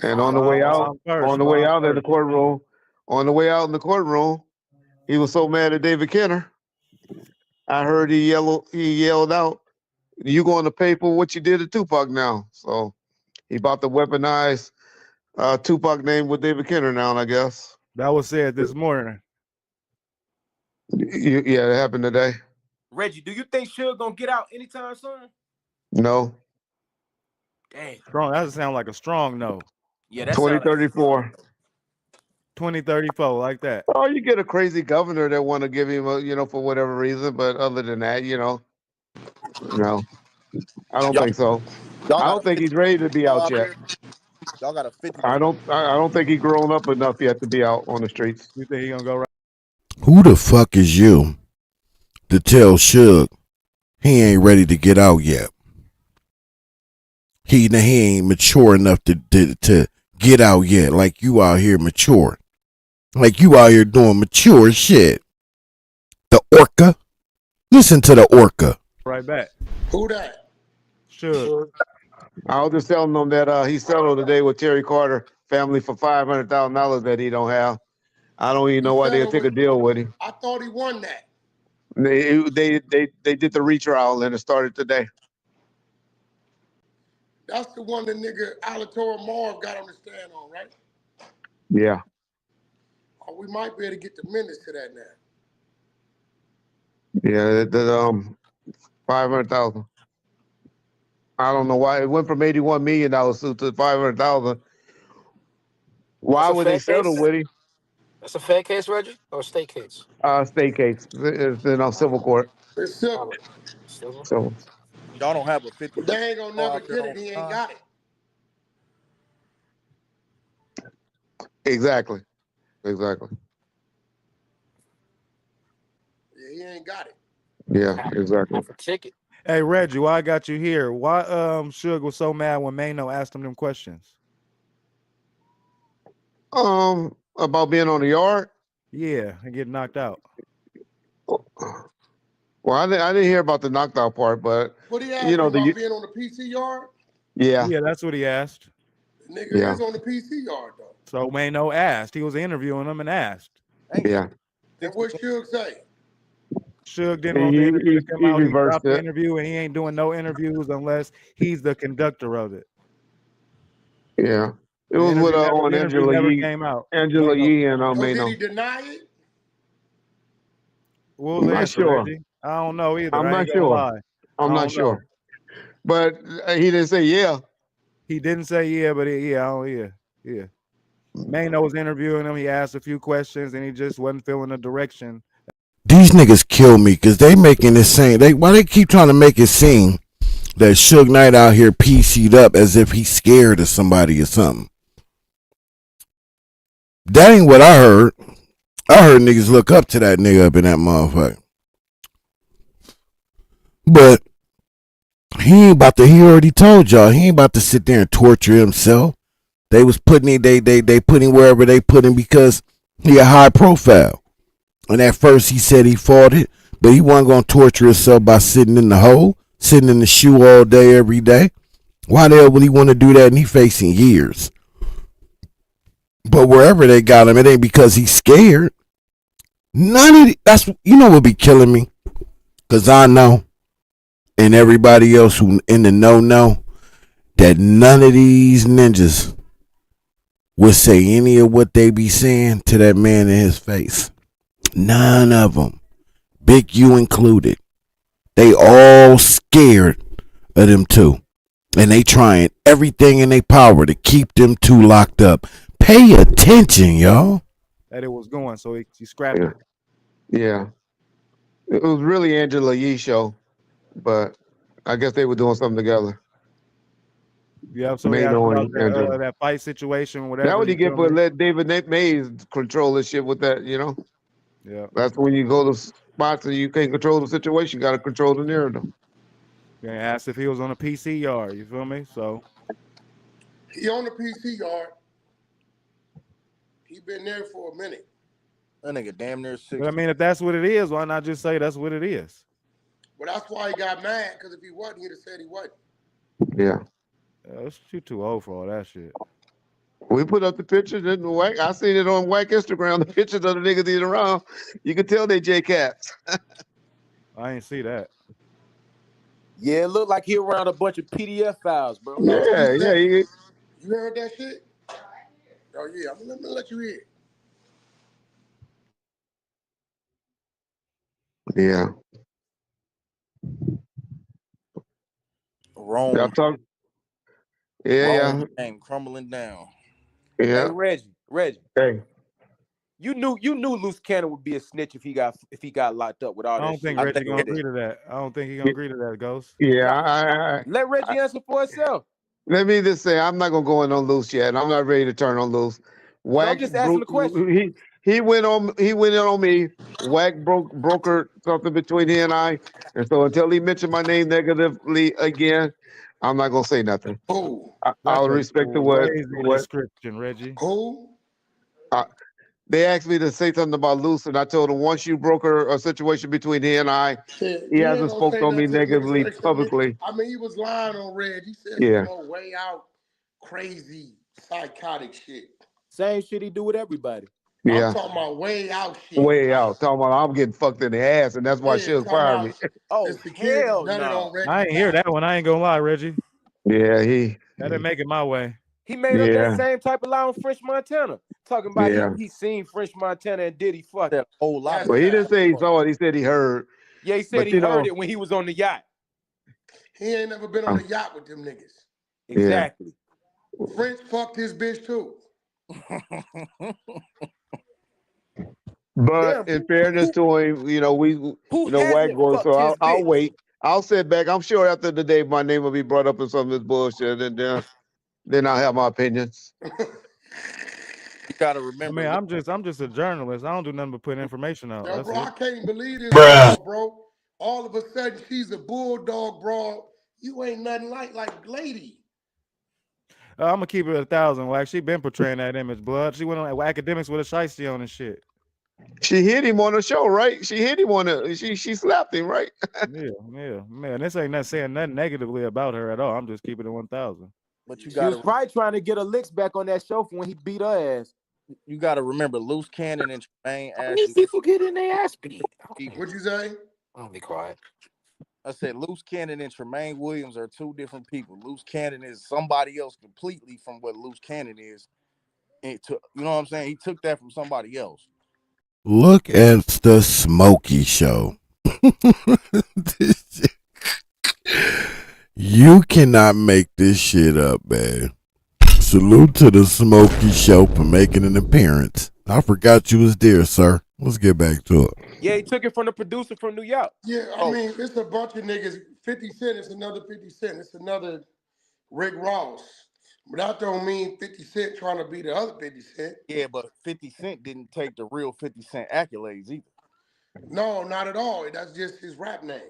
And on the way out in the courtroom, he was so mad at David Kenner. I heard he yelled out, "You going to pay for what you did to Tupac now?" So he about to weaponize Tupac name with David Kenner now, I guess. That was said this morning. Yeah, it happened today. Reggie, do you think Suge gonna get out anytime soon? No. Damn. Strong. That doesn't sound like a strong no. Yeah, that's 2034. 2034, like that. Oh, you get a crazy governor that want to give him for whatever reason, but other than that, no, I don't think so. I don't think he's ready to be out yet. Y'all got a 50. I don't think he's grown up enough yet to be out on the streets. You think he gonna go right? Who the fuck is you to tell Suge he ain't ready to get out yet? He ain't mature enough to get out yet. Like you out here mature. Like you out here doing mature shit. The orca. Listen to the orca. Right back. Who that? Sure. I was just telling them that he settled today with Terry Carter family for $500,000 that he don't have. I don't even know why they took a deal with him. I thought he won that. They did the retrial and it started today. That's the one the nigga Alatora Marv got on the stand on, right? Yeah. Oh, we might be able to get the minutes to that now. Yeah, the 500,000. I don't know why it went from $81 million suit to 500,000. Why would they settle with him? That's a fed case, Reggie, or a state case? State case. It's in civil court. It's civil. So y'all don't have a 50. They ain't gonna never get it. He ain't got it. Exactly. Yeah, he ain't got it. Yeah, exactly. Ticket. Hey Reggie, why I got you here? Why Suge was so mad when Mano asked him them questions? About being on the yard? Yeah, and getting knocked out. Well, I didn't hear about the knocked out part, but what he asked about being on the PC yard? Yeah. Yeah, that's what he asked. The nigga is on the PC yard though. So Mano asked. He was interviewing him and asked. Yeah. And what Suge say? Suge didn't want the interview to come out. He dropped the it. interview, and he ain't doing no interviews unless he's the conductor of it. Yeah. It The was with interview on Angela never Yee. came out. Angela Yee and Did Mano. he deny it? What was I'm the not answer, sure. Reggie? I don't know either. I'm I not ain't gonna sure. lie. I'm I not don't know. sure. But he didn't say yeah. He didn't say yeah, but yeah. Mano was interviewing him. He asked a few questions, and he just wasn't feeling the direction. These niggas kill me because they making it seem why they keep trying to make it seem that Suge Knight out here PC'd up as if he's scared of somebody or something. That ain't what I heard. I heard niggas look up to that nigga up in that motherfucker. But he already told y'all, he ain't about to sit there and torture himself. They was putting him, they put him wherever they put him because he a high profile. And at first he said he fought it, but he wasn't going to torture himself by sitting in the hole, sitting in the shoe all day, every day. Why the hell would he want to do that and he facing years? But wherever they got him, it ain't because he's scared. None of that's, what be killing me? Because I know, and everybody else who in the know, that none of these ninjas would say any of what they be saying to that man in his face. None of them. Big U included. They all scared of them two. And they trying everything in their power to keep them two locked up. Pay attention, y'all. That it was going, so he scrapped it. Yeah. It was really Angela Yee show, but I guess they were doing something together. Yeah, so he asked about Angela. that fight situation, whatever. That what you get for let David Mays control this shit with that, Yeah. That's when you go to spots and you can't control the situation, you got to control the narrative. They asked if he was on a PC yard, you feel me? So he on the PC yard. He been there for a minute. That nigga damn near 60. But I mean, if that's what it is, why not just say that's what it is? Well, that's why he got mad, because if he wasn't, he'd have said he wasn't. Yeah. You too old for all that shit. We put up the pictures in the Whack. I seen it on Whack Instagram. The pictures of the niggas eating around. You can tell they J Cats. I ain't see that. Yeah, it looked like he around a bunch of PDF files, bro. Yeah. You heard that shit? Oh yeah, I'm gonna let you hear. Yeah. Rome. Yeah. And crumbling down. Yeah. Hey, Reggie. Hey. You knew Luce Cannon would be a snitch if he got locked up with all that shit. I don't think Reggie gonna agree to that. I don't think he gonna agree to that, Ghost. Yeah. Let Reggie answer for himself. Let me just say, I'm not gonna go in on Luce yet. I'm not ready to turn on Luce. No, I'm just asking the question. He went in on me. Wack brokered something between he and I, and so until he mentioned my name negatively again, I'm not gonna say nothing. I'll respect the what. Description, Reggie. Who? They asked me to say something about Luce, and I told them once you broker a situation between he and I, he hasn't spoken on me negatively publicly. I mean, he was lying on Reg. He said some old way out, crazy, psychotic shit. Same shit he do with everybody. Yeah. I'm talking about way out shit. Way out. Talking about I'm getting fucked in the ass, and that's why Suge fired me. Oh, hell no. I ain't hear that one. I ain't gonna lie, Reggie. Yeah, that didn't make it my way. He made up that same type of lie on French Montana. Talking about he seen French Montana and did he fuck that whole lot. Well, he didn't say he saw it. He said he heard. Yeah, he said he heard it when he was on the yacht. He ain't never been on the yacht with them niggas. Exactly. French fucked his bitch too. But in fairness to him, Wack going. So I'll wait. I'll sit back. I'm sure after the day my name will be brought up in some of this bullshit, and then I'll have my opinions. You gotta remember. I mean, I'm just a journalist. I don't do nothing but put information out. Yo, bro, I can't believe this, bro. All of a sudden, she's a bulldog, bro. You ain't nothing like lady. I'm gonna keep it 1,000. Wack, she been portraying that image, blood. She went on academics with a shiesty on and shit. She hit him on the show, right? She hit him on it. She slapped him, right? yeah, man. This ain't not saying nothing negatively about her at all. I'm just keeping it 1,000. But she was probably trying to get her licks back on that show when he beat her ass. You got to remember, Luce Cannon and Tremaine Ashley. These people get in their ass beat. What'd you say? I'll be quiet. I said Luce Cannon and Tremaine Williams are two different people. Luce Cannon is somebody else completely from what Luce Cannon is. And you know what I'm saying? He took that from somebody else. Look at the Smokey Show. You cannot make this shit up, man. Salute to the Smokey Show for making an appearance. I forgot you was there, sir. Let's get back to it. Yeah, he took it from the producer from New York. Yeah, I mean, it's a bunch of niggas. 50 Cent is another 50 Cent. It's another Rick Ross. But that don't mean 50 Cent trying to be the other 50 Cent. Yeah, but 50 Cent didn't take the real 50 Cent accolades either. No, not at all. That's just his rap name.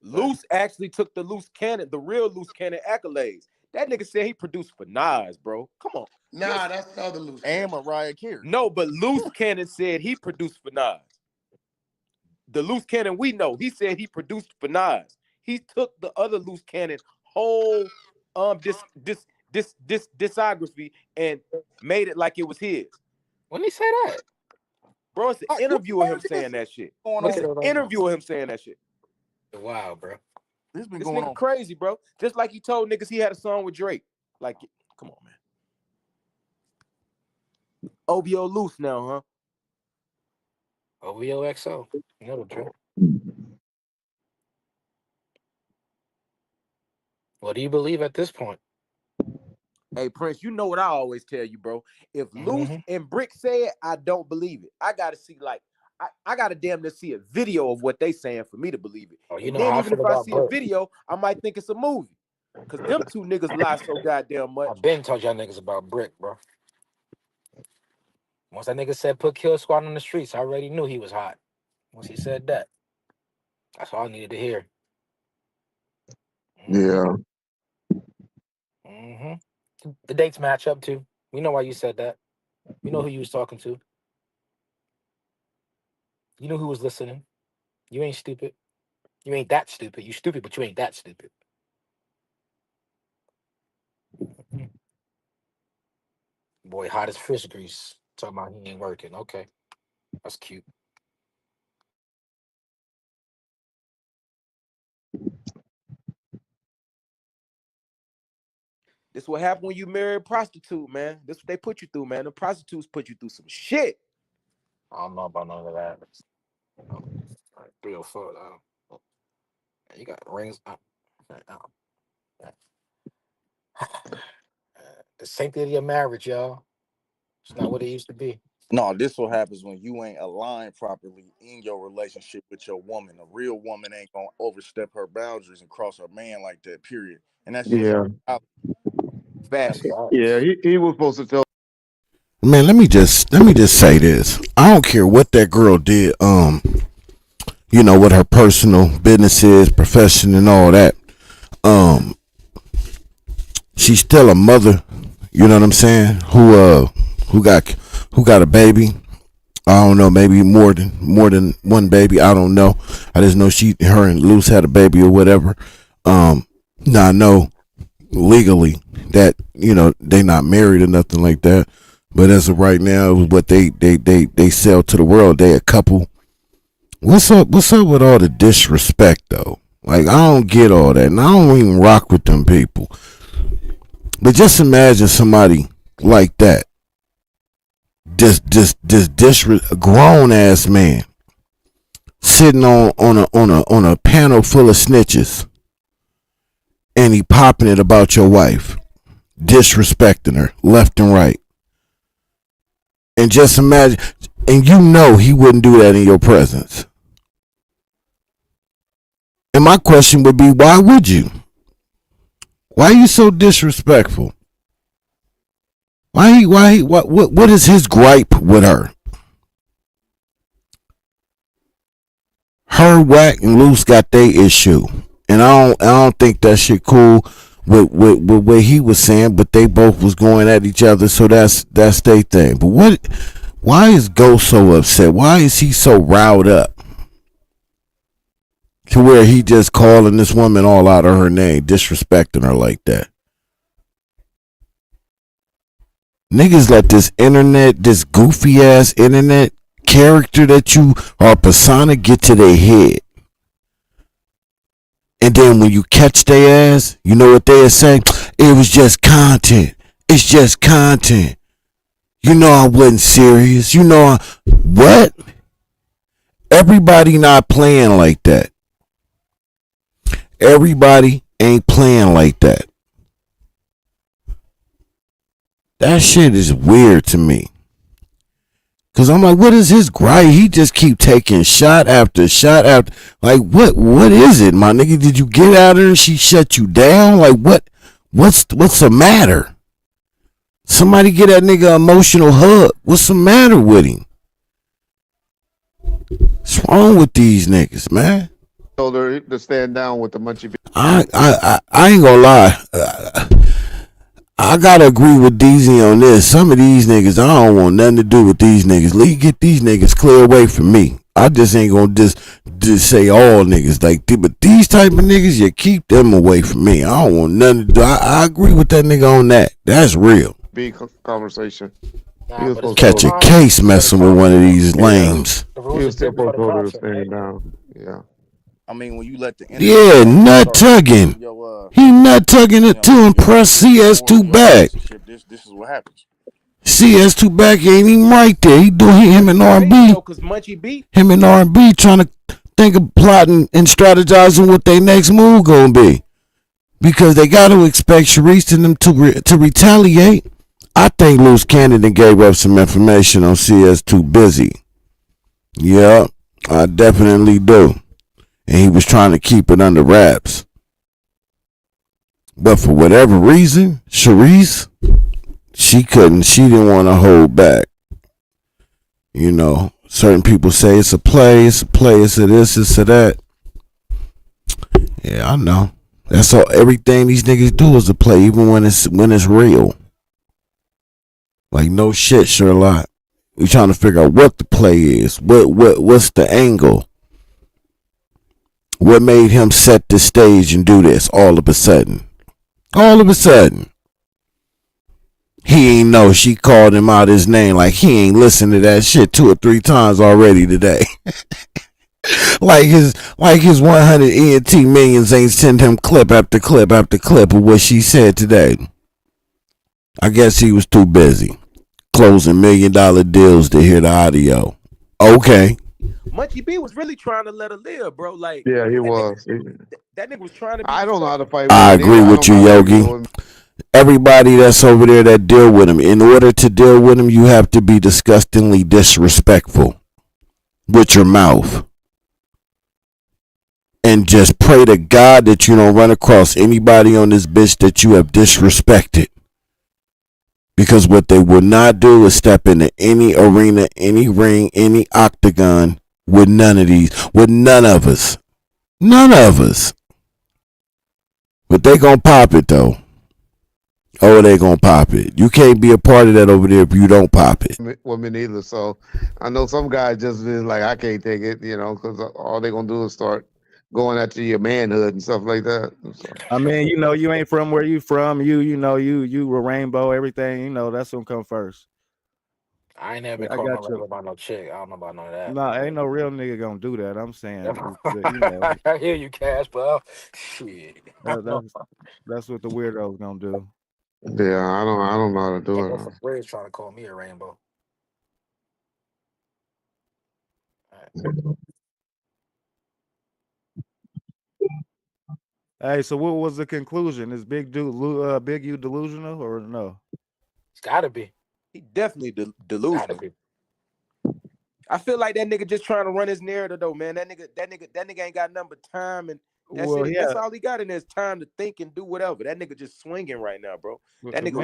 Luce actually took the Luce Cannon, the real Luce Cannon accolades. That nigga said he produced for Nas, bro. Come on. Nah, that's the other Luce. And Mariah Carey. No, but Luce Cannon said he produced for Nas. The Luce Cannon we know, he said he produced for Nas. He took the other Luce Cannon whole discography and made it like it was his. When he say that? Bro, it's an interview of him saying that shit. It's an interview of him saying that shit. Wow, bro. This This nigga crazy, bro. Just like he told niggas he had a song with Drake. Like, come on, man. OVO Luce now, huh? OVO XO. You know the drill. What do you believe at this point? Hey, Prince, you know what I always tell you, bro. If Luce and Brick say it, I don't believe it. I gotta see, like, I gotta damn near see a video of what they saying for me to believe it. Oh, you and know then how even if I see a video, I might think it's a movie. Cause them two niggas lie so goddamn much. I've been told y'all niggas about Brick, bro. Once that nigga said put Kill Squad on the streets, I already knew he was hot. Once he said that, that's all I needed to hear. Yeah. The dates match up too. We know why you said that. We know who you was talking to. You knew who was listening. You ain't stupid. You ain't that stupid. You stupid, but you ain't that stupid. Boy, hot as fish grease. Talking about he ain't working. Okay. That's cute. This what happened when you marry a prostitute, man. This what they put you through, man. The prostitutes put you through some shit. I don't know about none of that. 304. You got rings. The sanctity of marriage, y'all. It's not what it used to be. No, this what happens when you ain't aligned properly in your relationship with your woman. A real woman ain't gonna overstep her boundaries and cross her man like that, period. And that's just facts. Yeah, he was supposed to tell. Man, let me just say this. I don't care what that girl did, you know, what her personal business is, profession and all that. She's still a mother, you know what I'm saying? Who got a baby. I don't know, maybe more than one baby. I don't know. I just know her and Luce had a baby or whatever. Now I know legally that, you know, they not married or nothing like that. But as of right now, what they sell to the world, they a couple. What's up with all the disrespect though? Like, I don't get all that, and I don't even rock with them people. But just imagine somebody like that, this grown ass man, sitting on a panel full of snitches, and he popping it about your wife, disrespecting her left and right. And just imagine, and you know he wouldn't do that in your presence. And my question would be, why would you? Why are you so disrespectful? What is his gripe with her? Her, Wack, and Luce got their issue. And I don't think that shit cool with what he was saying, but they both was going at each other, so that's their thing. But why is Ghost so upset? Why is he so riled up to where he just calling this woman all out of her name, disrespecting her like that? Niggas let this internet, this goofy ass internet character that you are persona get to their head. And then when you catch their ass, you know what they say? It was just content. It's just content. You know I wasn't serious. You know what? Everybody not playing like that. Everybody ain't playing like that. That shit is weird to me. Cause I'm like, what is his gripe? He just keep taking shot after shot after. Like, what is it, my nigga? Did you get at her and she shut you down? Like, what's the matter? Somebody get that nigga an emotional hug. What's the matter with him? What's wrong with these niggas, man? Told her to stand down with the munchie bitch. I ain't gonna lie. I gotta agree with DZ on this. Some of these niggas, I don't want nothing to do with these niggas. Get these niggas clear away from me. I just ain't gonna just say all niggas like, but these type of niggas, you keep them away from me. I don't want nothing to do. I agree with that nigga on that. That's real. Big conversation. Catch a case messing with one of these lames. He was still supposed to stand down. Yeah. I mean, when you let the nut tugging. He nut tugging it to impress CS2 back. This is what happens. CS2 back ain't even right there. He doing him and R&B. Him and R&B trying to think of plotting and strategizing what their next move gonna be, because they got to expect Sharice and them to retaliate. I think Luce Cannon gave up some information on CS2 busy. Yeah, I definitely do. And he was trying to keep it under wraps. But for whatever reason, Sharice, she didn't want to hold back. You know, certain people say it's a play, it's a this, it's a that. Yeah, I know. That's all. Everything these niggas do is a play, even when it's real. Like, no shit, Sherlock. We trying to figure out what the play is. What's the angle? What made him set the stage and do this all of a sudden? All of a sudden. He ain't know she called him out his name, like he ain't listened to that shit 2 or 3 times already today. like his 100 ENT millions ain't send him clip after clip after clip of what she said today. I guess he was too busy closing $1 million deals to hear the audio. Okay. Munchie B was really trying to let her live, bro. Like, yeah, he was. That nigga was trying to. I don't know how to fight. I agree with you, Yogi. Everybody that's over there that deal with him, in order to deal with him, you have to be disgustingly disrespectful with your mouth. And just pray to God that you don't run across anybody on this bitch that you have disrespected. Because what they will not do is step into any arena, any ring, any octagon with none of these, with none of us. None of us. But they gonna pop it though. Oh, they gonna pop it. You can't be a part of that over there if you don't pop it. Well, me neither. So I know some guys just been like, I can't take it, you know, because all they gonna do is start going after your manhood and stuff like that. So. I mean, you know, you ain't from where you from. You know, you a rainbow, everything. You know, that's gonna come first. I ain't never been caught my about no chick. I don't know about none of that. No, ain't no real nigga gonna do that. I'm saying, you know. I hear you, Cash, but shit. That's what the weirdos gonna do. Yeah, I don't know how to do it. Red's trying to call me a rainbow. Hey, so what was the conclusion? Is Big U delusional or no? It's gotta be. He definitely delusional. I feel like that nigga just trying to run his narrative though, man. That nigga ain't got nothing but time, and that's it. That's all he got in his time to think and do whatever. That nigga just swinging right now, bro. That nigga.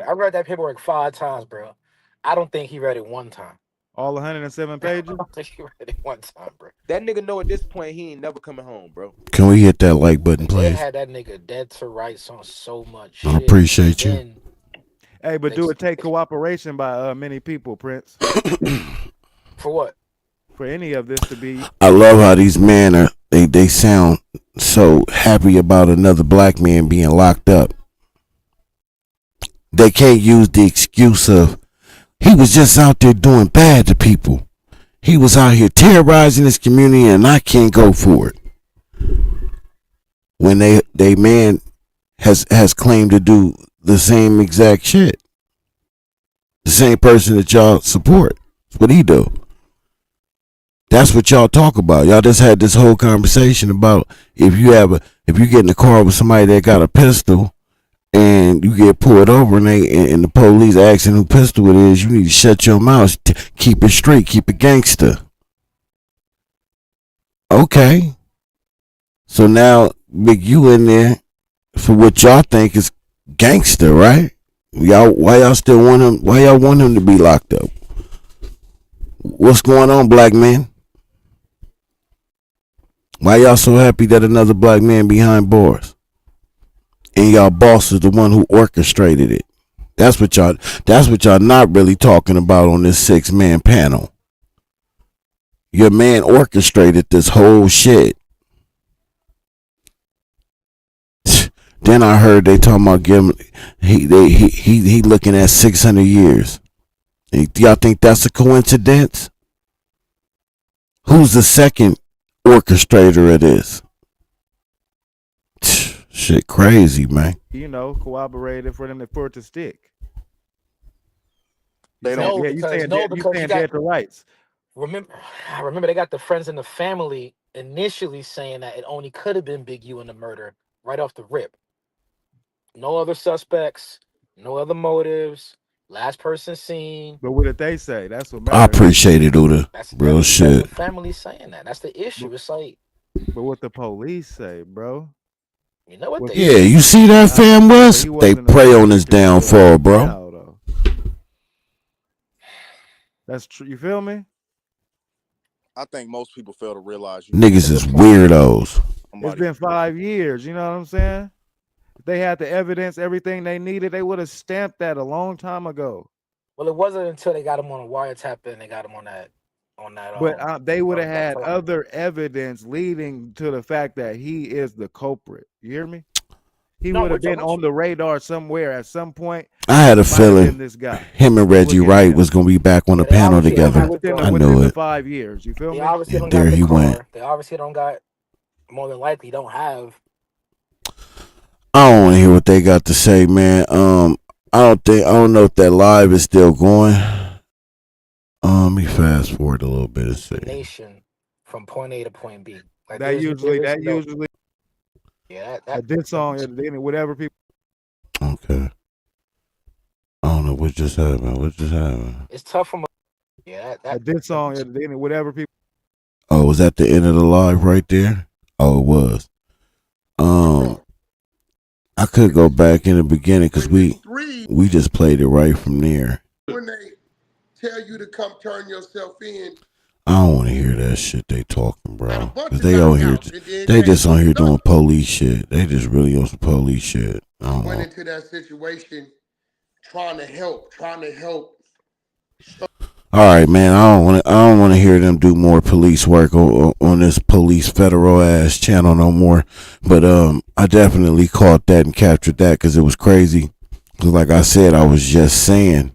I read that paperwork 5 times, bro. I don't think he read it 1 time. All 107 pages? I don't think he read it 1 time, bro. That nigga know at this point he ain't never coming home, bro. Can we hit that like button, please? They had that nigga dead to rights on so much shit. I appreciate you. Hey, but do it take cooperation by many people, Prince? For what? For any of this to be. I love how these men are. They sound so happy about another black man being locked up. They can't use the excuse of he was just out there doing bad to people. He was out here terrorizing his community and I can't go for it. when they man has claimed to do the same exact shit. The same person that y'all support. That's what he do. That's what y'all talk about. Y'all just had this whole conversation about if you get in the car with somebody that got a pistol and you get pulled over and the police asking who pistol it is, you need to shut your mouth, keep it straight, keep it gangster. Okay. So now Big U in there for what y'all think is gangster, right? Why y'all still want him? Why y'all want him to be locked up? What's going on, black man? Why y'all so happy that another black man behind bars? And y'all boss is the one who orchestrated it. That's what y'all not really talking about on this 6-man panel. Your man orchestrated this whole shit. Then I heard they talking about giving he looking at 600 years. Y'all think that's a coincidence? Who's the second orchestrator of this? Shit crazy, man. Corroborated for it to stick. They don't. You saying dead to rights. Remember they got the friends and the family initially saying that it only could have been Big U in the murder right off the rip. No other suspects, no other motives. Last person seen. But what did they say? That's what matters. I appreciate it, Uda. Real shit. The family saying that. That's the issue. It's like. But what the police say, bro? You know what? Yeah, you see that, fam West? They prey on his downfall, bro. That's true. You feel me? I think most people fail to realize niggas is weirdos. It's been 5 years. You know what I'm saying? If they had the evidence, everything they needed, they would have stamped that a long time ago. Well, it wasn't until they got him on a wiretap and they got him on that. But they would have had other evidence leading to the fact that he is the culprit. You hear me? He would have been on the radar somewhere at some point. I had a feeling him and Reggie Wright was going to be back on the panel together. I knew it. 5 years. You feel me? And there he went. They obviously don't got, more than likely don't have. I don't want to hear what they got to say, man. I don't know if that live is still going. Let me fast forward a little bit and see. Nation from point A to point B. Like that usually. Yeah, this song, whatever people. Okay. I don't know what just happened. It's tough from. Yeah, this song, whatever people. Oh, was that the end of the live right there? Oh, it was. I could go back in the beginning because we just played it right from there. When they tell you to come turn yourself in. I don't want to hear that shit they talking, bro. Cause they just on here doing police shit. They just really on some police shit. Went into that situation trying to help. All right, man. I don't want to hear them do more police work on this police federal ass channel no more. But I definitely caught that and captured that because it was crazy. Cause like I said, I was just saying.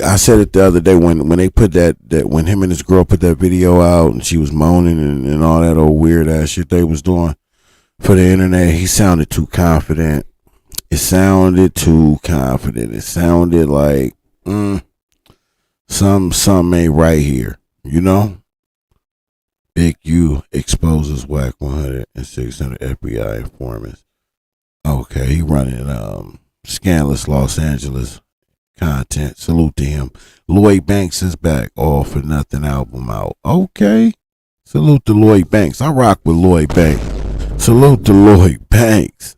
I said it the other day when they put that when him and his girl put that video out and she was moaning and all that old weird ass shit they was doing for the internet. He sounded too confident. It sounded too confident. It sounded like something ain't right here. You know? Big U exposes whack 100 and 600 FBI informants. Okay, he running scandalous Los Angeles content. Salute to him. Lloyd Banks is back. All for Nothing album out. Okay. Salute to Lloyd Banks. I rock with Lloyd Banks. Salute to Lloyd Banks.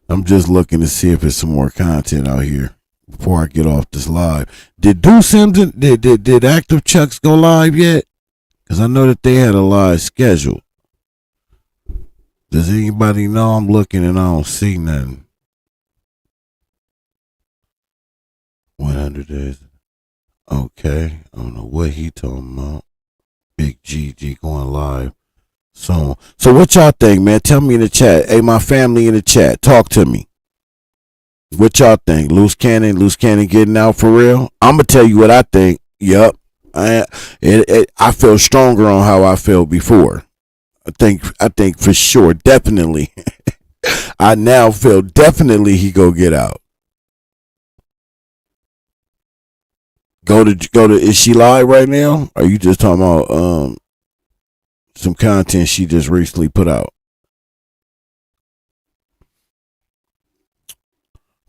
I'm just looking to see if there's some more content out here before I get off this live. Did Simpson did Active Chucks go live yet? Because I know that they had a live scheduled. Does anybody know? I'm looking and I don't see nothing. 100 days. Okay. I don't know what he talking about. Big GG going live. So what y'all think, man? Tell me in the chat. Hey, my family in the chat. Talk to me. What y'all think? Luce Cannon getting out for real? I'm going to tell you what I think. Yup. I feel stronger on how I felt before. I think for sure, definitely. I now feel definitely he go get out. Go to. Is she live right now? Or are you just talking about some content she just recently put out?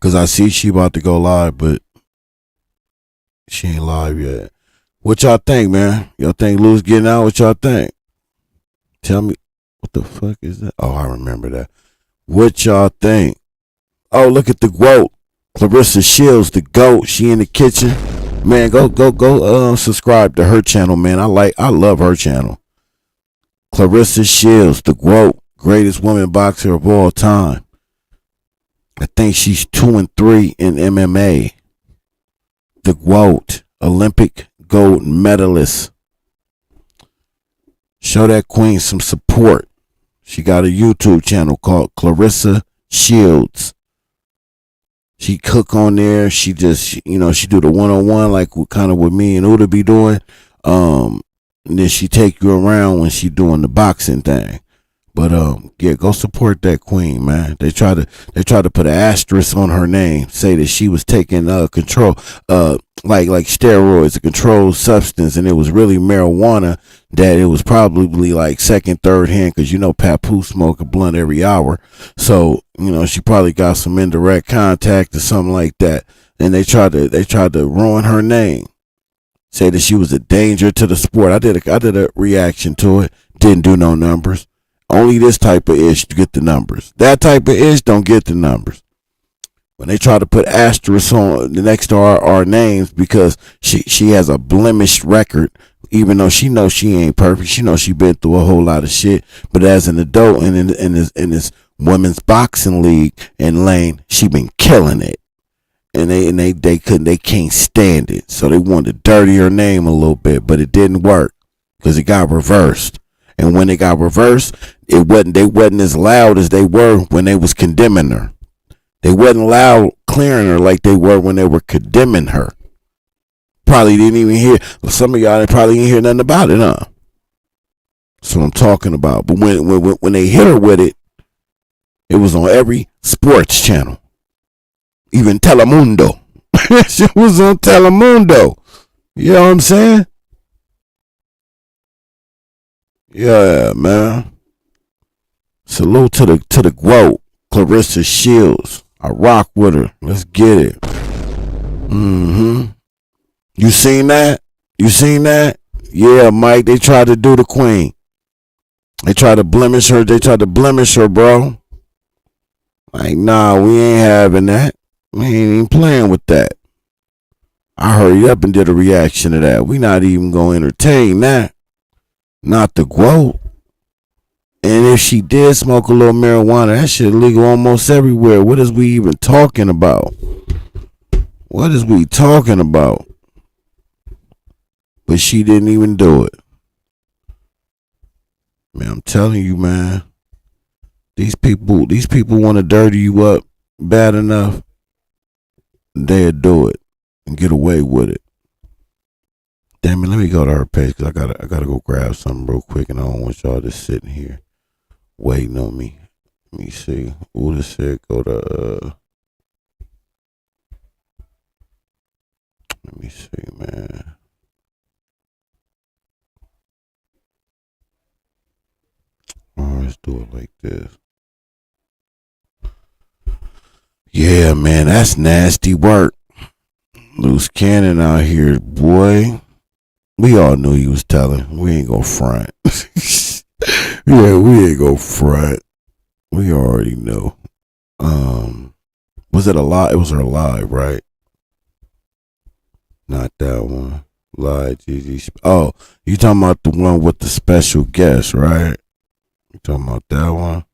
Cause I see she about to go live, but she ain't live yet. What y'all think, man? Y'all think Luce getting out? What y'all think? Tell me. What the fuck is that? Oh, I remember that. What y'all think? Oh, look at the GOAT. Clarissa Shields, the GOAT. She in the kitchen. Man, go subscribe to her channel, man. I love her channel. Clarissa Shields, the GOAT, greatest woman boxer of all time. I think she's 2-3 in MMA. The GOAT, Olympic gold medalist. Show that queen some support. She got a YouTube channel called Clarissa Shields. She cook on there. She just, she do the one-on-one like kind of what me and Uda be doing. And then she take you around when she doing the boxing thing. But yeah, go support that queen, man. They try to put an asterisk on her name, say that she was taking control, like steroids, a controlled substance, and it was really marijuana. That it was probably like second, third hand, because Papoose smoke a blunt every hour. So she probably got some indirect contact or something like that. And they tried to ruin her name, say that she was a danger to the sport. I did a reaction to it. Didn't do no numbers. Only this type of ish to get the numbers. That type of ish don't get the numbers. When they try to put asterisks on the next to our names because she has a blemished record, even though she knows she ain't perfect. She knows she been through a whole lot of shit. But as an adult and in this women's boxing league and lane, she been killing it. And they can't stand it. So they wanted to dirty her name a little bit, but it didn't work because it got reversed. And when it got reversed, they wasn't as loud as they were when they was condemning her. They wasn't loud clearing her like they were when they were condemning her. Probably didn't even hear. Some of y'all probably didn't hear nothing about it, huh? That's what I'm talking about. But when they hit her with it, it was on every sports channel, even Telemundo. She was on Telemundo. You know what I'm saying? Yeah, man. Salute to the GOAT, Clarissa Shields. I rock with her. Let's get it. You seen that? You seen that? Yeah, Mike. They tried to do the queen. They tried to blemish her. Bro. Like, nah, we ain't having that. We ain't even playing with that. I hurried up and did a reaction to that. We not even gonna entertain that. Not the GOAT. And if she did smoke a little marijuana, that shit illegal almost everywhere. What is we even talking about? What is we talking about? But she didn't even do it. Man, I'm telling you, man. These people want to dirty you up bad enough, they'll do it and get away with it. Damn it, let me go to her page because I gotta go grab something real quick, and I don't want y'all just sitting here waiting on me. Let me see. Uda said go to let me see, man. Oh, let's do it like this. Yeah, man, that's nasty work. Loose cannon out here, boy. We all knew he was telling. We ain't gonna front. Yeah, we ain't gonna front. We already know. Was it a lie? It was her live, right? Not that one. Live, GG. Oh, you talking about the one with the special guest, right? You talking about that one?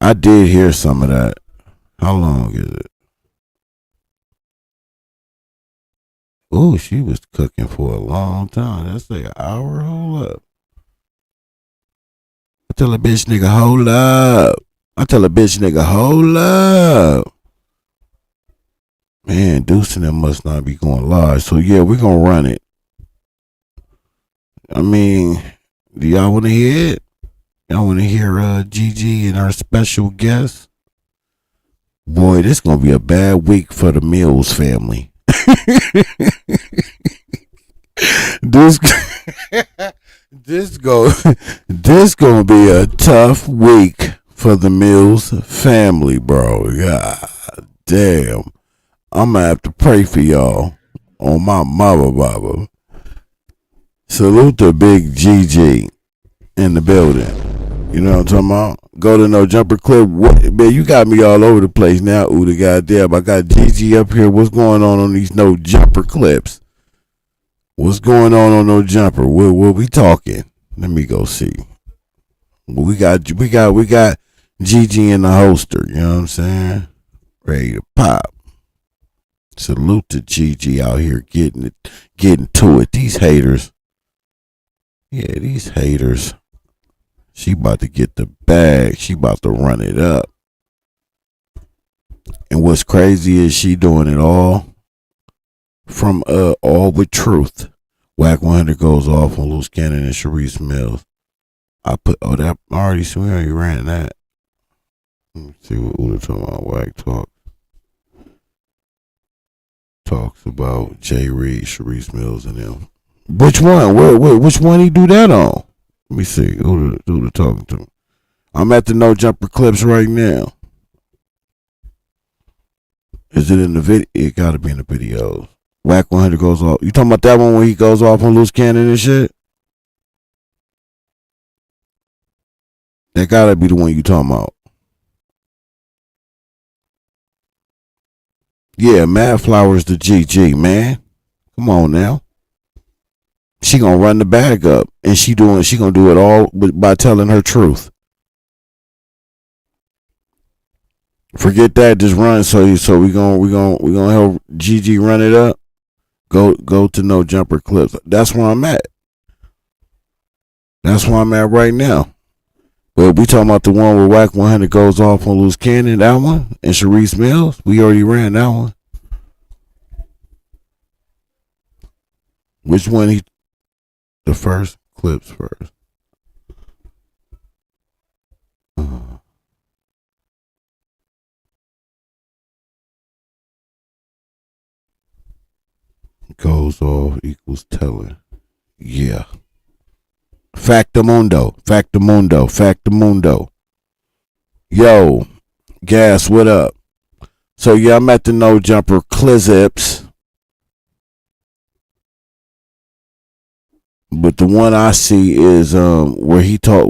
I did hear some of that. How long is it? Oh, she was cooking for a long time. That's like an hour. Hold up. I tell a bitch nigga, hold up. Man, Deuce and them must not be going live. So yeah, we're gonna run it. I mean, do y'all wanna hear it? Y'all want to hear Gigi and our special guest? Boy, this gonna be a bad week for the Mills family. this this gonna be a tough week for the Mills family, bro. God damn. I'm gonna have to pray for y'all on my mama baba. Salute to Big GG in the building. You know what I'm talking about? Go to No Jumper Clip. What, man, you got me all over the place now. Ooh, the goddamn. I got GG up here. What's going on these No Jumper Clips? What's going on No Jumper? What we talking? Let me go see. We got GG in the holster. You know what I'm saying? Ready to pop. Salute to GG out here getting to it. These haters. Yeah, these haters. She about to get the bag. She about to run it up. And what's crazy is she doing it all from all with truth. Whack 100 goes off on Luce Cannon and Sharice Mills. I already ran that. Let me see what Uda talking about. Whack talks about Jay Reed, Sharice Mills, and them. Which one? Which one he do that on? Let me see. Who the talking to? I'm at the No Jumper Clips right now. Is it in the video? It gotta be in the videos. Whack 100 goes off. You talking about that one when he goes off on Luce Cannon and shit? That gotta be the one you talking about. Yeah, Mad Flowers to GG, man. Come on now. She gonna run the bag up, and she gonna do it all by telling her truth. Forget that, just run. So we gonna help GG run it up. Go to No Jumper Clips. That's where I'm at. That's where I'm at right now. But we talking about the one where Whack 100 goes off on Luce Cannon, that one, and Sharice Mills. We already ran that one. Which one the first clips first. Goes off equals telling. Yeah. Factamundo. Yo, Gas, what up? So yeah, I'm at the No Jumper Clizips. But the one I see is where he tell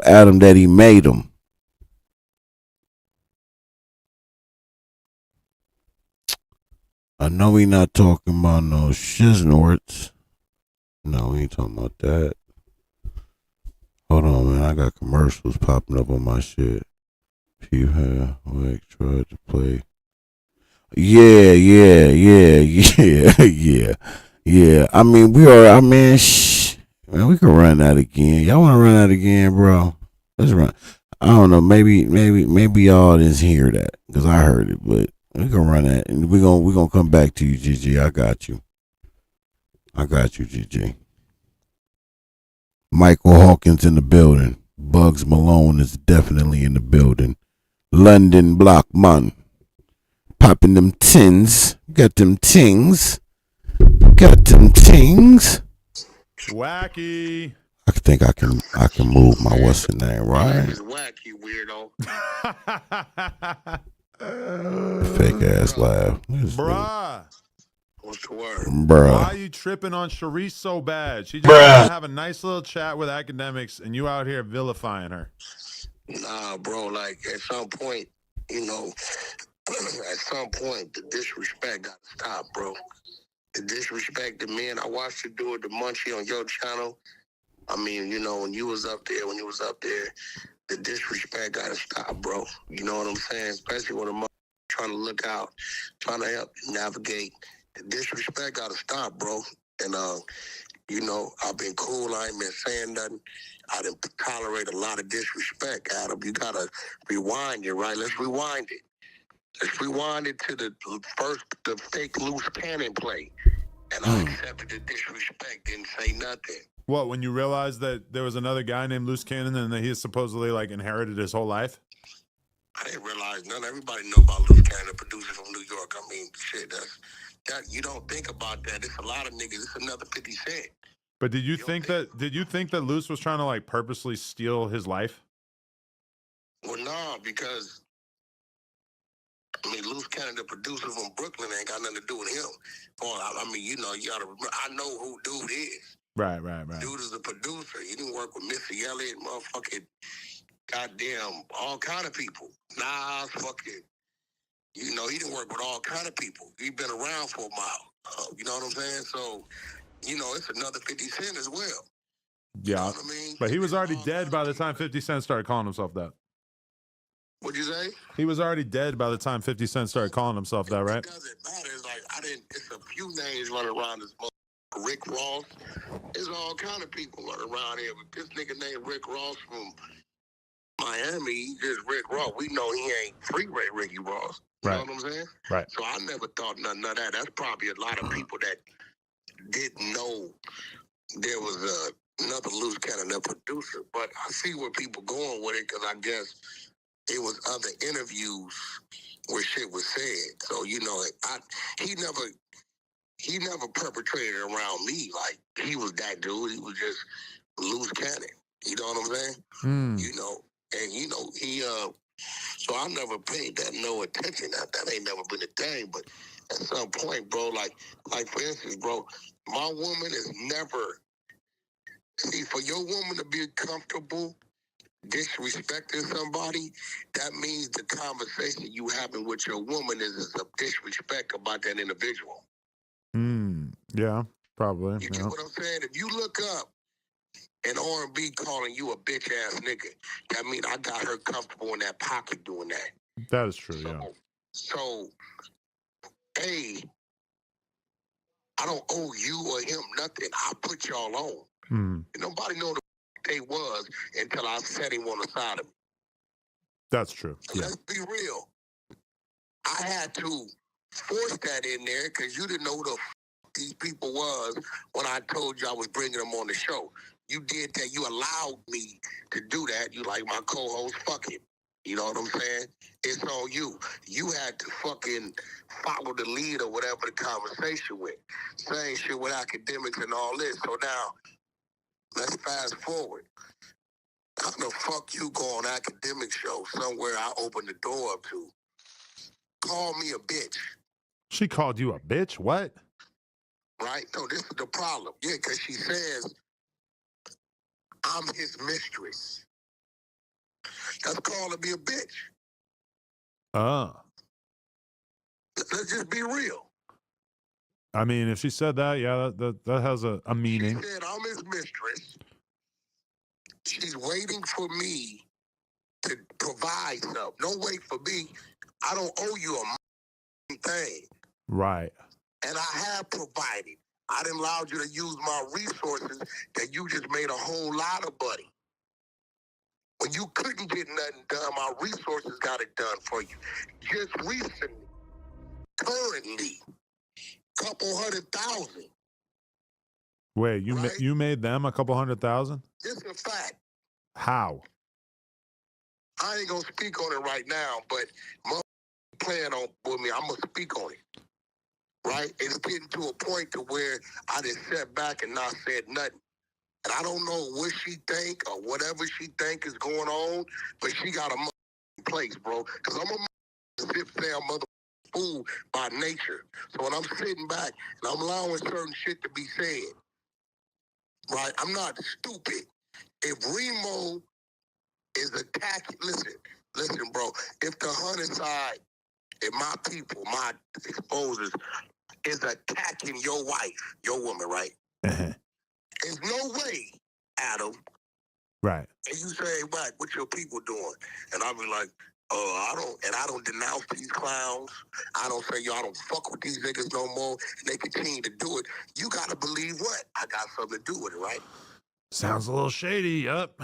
Adam that he made him. I know we not talking about no shiznorts. No, we ain't talking about that. Hold on, man. I got commercials popping up on my shit. You have tried to play. Yeah. I mean, man, we can run that again. Y'all want to run that again, bro? Let's run. I don't know. Maybe y'all didn't hear that because I heard it, but we can run that, and we gonna come back to you, GG. I got you, GG. Michael Hawkins in the building. Bugs Malone is definitely in the building. London Blockman. Popping them tins. Got them tings. Wacky. I think I can move my what's the name, right? Wacky, weirdo. Fake ass laugh. Bruh. What's the word? Bruh. Why are you tripping on Sharice so bad? She just wanted to have a nice little chat with academics, and you out here vilifying her. Nah, bro. Like at some point, the disrespect got to stop, bro. The disrespect to men. I watched you do it to Munchie on your channel. I mean, when you was up there, the disrespect got to stop, bro. You know what I'm saying? Especially when a mother trying to look out, trying to help you navigate. The disrespect got to stop, bro. And, I've been cool. I ain't been saying nothing. I didn't tolerate a lot of disrespect, Adam. You got to rewind it, right? Let's rewind it. Let's rewind it to the fake Luce Cannon play. And I accepted the disrespect, didn't say nothing. What, when you realized that there was another guy named Luce Cannon and that he supposedly like inherited his whole life? I didn't realize none. Everybody know about Luce Cannon, the producer from New York. I mean, shit, that you don't think about that. It's a lot of niggas. It's another 50 Cent. But did you think that Luce was trying to like purposely steal his life? Well, no, because I mean, Luce Cannon, the producer from Brooklyn, ain't got nothing to do with him. I mean, you know, you gotta remember, I know who dude is. Right. Dude is a producer. He didn't work with Missy Elliott, motherfucking goddamn all kind of people. Nas, fucking, you know, he didn't work with all kind of people. He been around for a while. You know what I'm saying? So, you know, it's another 50 Cent as well. Yeah. You know what I mean? But he was already dead by the time 50 Cent started calling himself that. What'd you say? He was already dead by the time 50 Cent started calling himself that, right? It doesn't matter. It's like, it's a few names running around this motherfucker. Rick Ross. There's all kind of people running around here. But this nigga named Rick Ross from Miami, he just Rick Ross. We know he ain't Freeway Ricky Ross. You know what I'm saying? Right. So I never thought none of that. That's probably a lot of people that didn't know there was another Luce Cannon, a producer. But I see where people going with it because I guess it was other interviews where shit was said. So, you know, he never perpetrated around me like he was that dude. He was just Luce Cannon. You know what I'm saying? You know, and you know, so I never paid that no attention. That ain't never been a thing. But at some point, bro, like for instance, bro, my woman is never, see, for your woman to be comfortable disrespecting somebody, that means the conversation you having with your woman is a disrespect about that individual. Yeah, probably. You get what I'm saying? If you look up an R&B calling you a bitch ass nigga, that means I got her comfortable in that pocket doing that. That is true, yeah. So, hey, I don't owe you or him nothing. I put y'all on. And nobody know the they was until I set him on the side of me. That's true. Yeah. Let's be real. I had to force that in there because you didn't know who the these people was when I told you I was bringing them on the show. You did that. You allowed me to do that. You like my co-host, fuck it. You know what I'm saying? It's on you. You had to fucking follow the lead or whatever the conversation with. Same shit with academics and all this. So now, let's fast forward. How the fuck you go on academic show somewhere I opened the door up to? Call me a bitch. She called you a bitch? What? Right? No, this is the problem. Yeah, because she says, I'm his mistress. That's calling me a bitch. Let's just be real. I mean, if she said that, yeah, that has a meaning. She said, I'm his mistress. She's waiting for me to provide something. Don't wait for me. I don't owe you a thing. Right. And I have provided. I didn't allow you to use my resources that you just made a whole lot of money. When you couldn't get nothing done, my resources got it done for you. Just recently, currently, $200,000. Wait, you made them $200,000? This is a fact. How? I ain't gonna speak on it right now, but playing on with me, I'm gonna speak on it. Right? It's getting to a point to where I just sat back and not said nothing. And I don't know what she think or whatever she think is going on, but she got a place, bro. Because I'm a zip-fail mother fool by nature. So when I'm sitting back and I'm allowing certain shit to be said, right? I'm not stupid. If Remo is attacking, listen, bro. If the hunter side, if my people, my exposers, is attacking your wife, your woman, right? There's no way, Adam. Right. And you say, "What your people doing?" And I'll be like, I don't denounce these clowns. I don't say, I don't fuck with these niggas no more. And they continue to do it. You gotta believe what? I got something to do with it, right? Sounds a little shady, yup.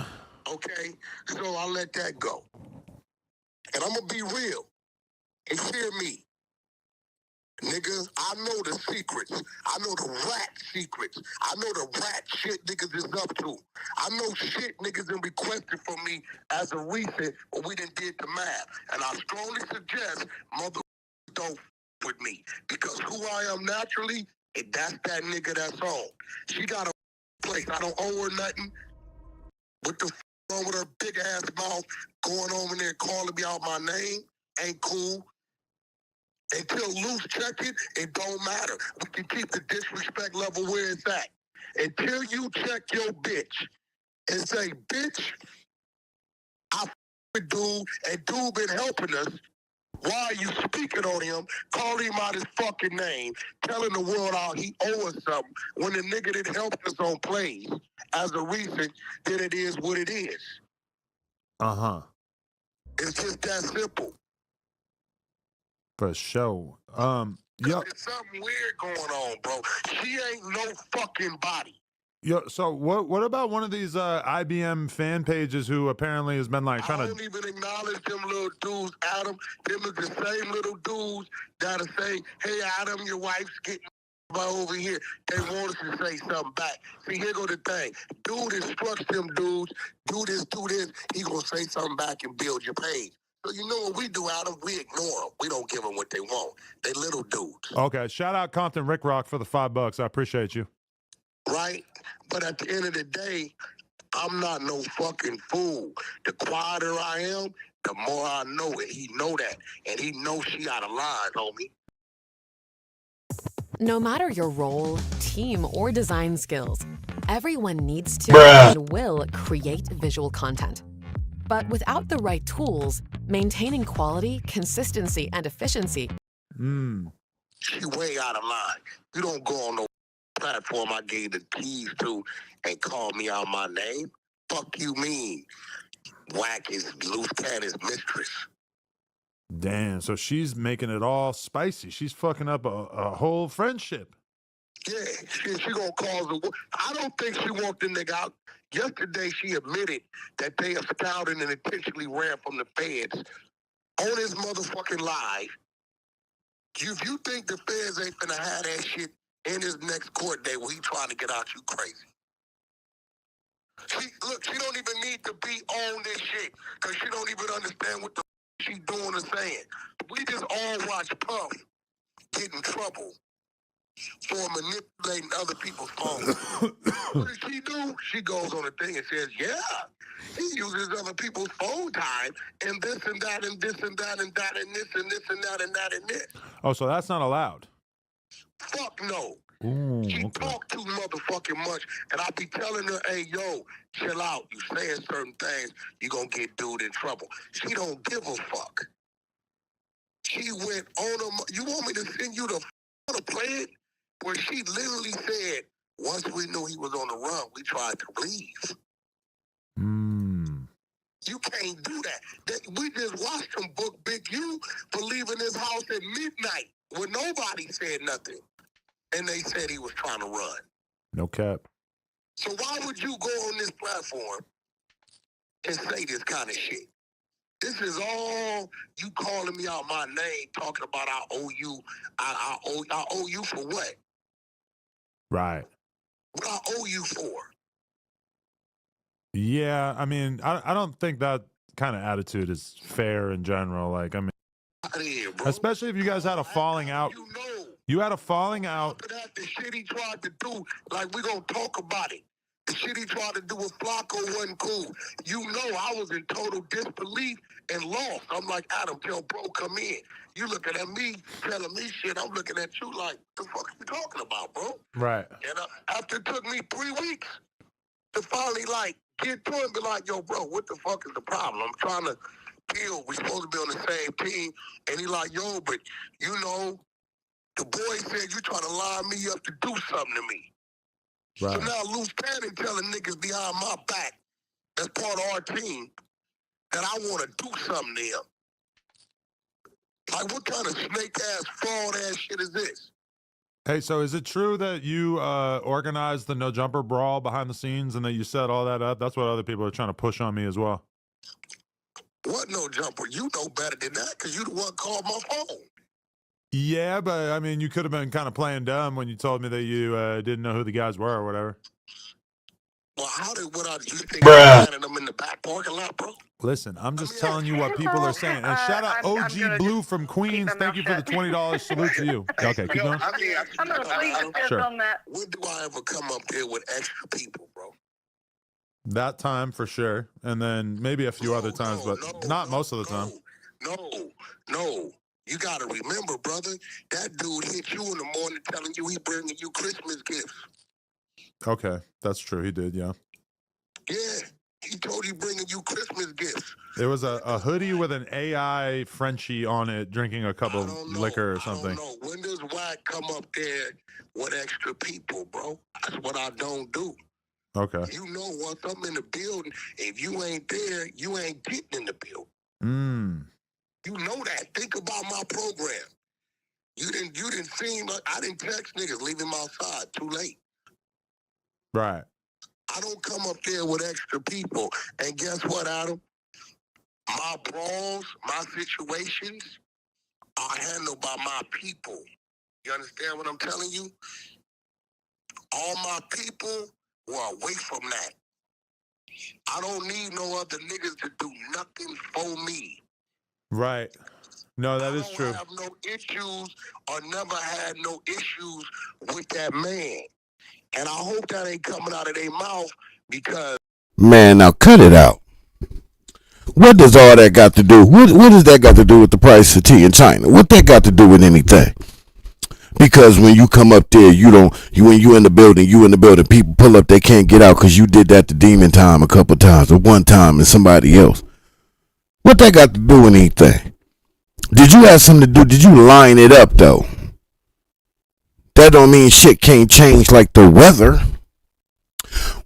Okay, so I let that go. And I'm gonna be real. And hear me. Nigga, I know the secrets. I know the rat secrets. I know the rat shit niggas is up to. I know shit niggas done requested from me as a recent, but we done did the math. And I strongly suggest mother don't with me. Because who I am naturally, that's that nigga that's on. She got a place. I don't owe her nothing. What the wrong with her big ass mouth going over there calling me out my name? Ain't cool. Until Luce check it, it don't matter. We can keep the disrespect level where it's at. Until you check your bitch and say, bitch, I with dude, and dude been helping us. Why are you speaking on him, calling him out his fucking name, telling the world how he owe us something when the nigga that helped us on plays as a recent, then it is what it is. Uh-huh. It's just that simple. For sure. There's something weird going on, bro. She ain't no fucking body. Yo, so what about one of these IBM fan pages who apparently has been like trying to... I don't even acknowledge them little dudes, Adam. Them is the same little dudes that'll say, hey, Adam, your wife's getting over here. They want us to say something back. See, here go the thing. Dude instructs them dudes, do this, he gonna say something back and build your page. So you know what we do, Adam? We ignore them. We don't give them what they want. They little dudes. Okay, shout out Compton Rick Rock for the $5. I appreciate you. Right? But at the end of the day, I'm not no fucking fool. The quieter I am, the more I know it. He know that. And he knows she out of line, homie. No matter your role, team, or design skills, everyone needs to and will create visual content. But without the right tools, maintaining quality, consistency, and efficiency. She way out of line. You don't go on no platform I gave the keys to and call me out my name. Fuck you mean? Whack is Luce Cannon's mistress. Damn, so she's making it all spicy. She's fucking up a whole friendship. Yeah, she gonna cause a... I don't think she want the nigga out. Yesterday, she admitted that they have scouted and intentionally ran from the feds on his motherfucking live. If you think the feds ain't finna have that shit in his next court day where he trying to get out, you crazy. She don't even need to be on this shit because she don't even understand what the she doing or saying. We just all watch Puff get in trouble for manipulating other people's phones. What does she do? She goes on a thing and says, yeah, he uses other people's phone time and this and that and this and that and that and this and this and that and that and this. Oh, so that's not allowed? Fuck no. Ooh, she okay. talk too motherfucking much, and I be telling her, hey, yo, chill out. You saying certain things, you gonna get dude in trouble. She don't give a fuck. She went on a... You want me to send you the plan where she literally said, once we knew he was on the run, we tried to leave. You can't do that. We just watched him book Big U for leaving his house at midnight when nobody said nothing. And they said he was trying to run. No cap. So why would you go on this platform and say this kind of shit? This is all you calling me out my name, talking about I owe you. I owe you for what? Right. What I owe you for? Yeah, I mean, I don't think that kind of attitude is fair in general. Like, I mean, Here, especially if you guys had a falling out. You know. You had a falling out. That the shit he tried to do, like we gonna talk about it. The shit he tried to do with Flacco wasn't cool. You know I was in total disbelief and lost. I'm like, Adam, tell bro, come in. You looking at me, telling me shit. I'm looking at you like, the fuck are you talking about, bro? Right. And after it took me 3 weeks to finally like get to him, be like, yo, bro, what the fuck is the problem? I'm trying to deal. We're supposed to be on the same team. And he like, yo, but you know, the boy said you trying to line me up to do something to me. Right. So now Luce Cannon telling niggas behind my back, that's part of our team, that I want to do something to him. Like, what kind of snake-ass, fraud-ass shit is this? Hey, so is it true that you organized the No Jumper Brawl behind the scenes and that you set all that up? That's what other people are trying to push on me as well. What No Jumper? You know better than that because you the one called my phone. Yeah, but I mean, you could have been kind of playing dumb when you told me that you didn't know who the guys were or whatever. Well, how did what I do you think I planted them in the back parking lot, bro? Listen, I'm just telling you what people are saying. And shout out OG Blue from Queens. Thank you for the $20. Salute to you. Okay, keep going. I'm gonna please Sure. on that. When do I ever come up there with extra people, bro? That time for sure. And then maybe a few other times, but not most of the time. No. You gotta remember, brother, that dude hit you in the morning telling you he bringing you Christmas gifts. Okay, that's true. He did, yeah. Yeah, he told you bringing you Christmas gifts. It was a hoodie with an AI Frenchie on it, drinking a cup of liquor or something. I don't know. When does Wack come up there with extra people, bro? That's what I don't do. Okay. You know, once I'm in the building, if you ain't there, you ain't getting in the building. You know that. Think about my program. You didn't seem like I didn't text niggas, leave him outside too late. Right. I don't come up there with extra people. And guess what, Adam? My brawls, my situations are handled by my people. You understand what I'm telling you? All my people were away from that. I don't need no other niggas to do nothing for me. Right. No, that is true. I don't have no issues or never had no issues with that man. And I hope that ain't coming out of their mouth because... Man, now cut it out. What does all that got to do? What does that got to do with the price of tea in China? What that got to do with anything? Because when you come up there, when you in the building, people pull up, they can't get out because you did that to Demon Time a couple times, or one time and somebody else. What that got to do with anything? Did you have something to do? Did you line it up though? That don't mean shit can't change like the weather.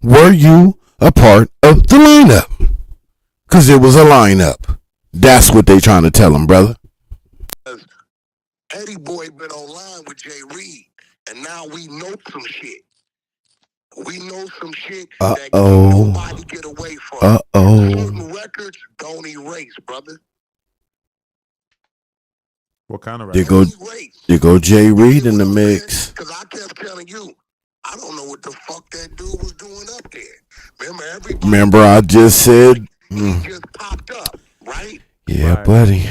Were you a part of the lineup? Because it was a lineup. That's what they trying to tell him, brother. Eddie Boy been online with Jay Reed, and now we know some shit. We know some shit that nobody get away from. Certain records don't erase, brother. What kind of records? There go Jay Reed in the mix. Because I kept telling you, I don't know what the fuck that dude was doing up there. Remember I just said... He just popped up, right? Yeah, right. Buddy.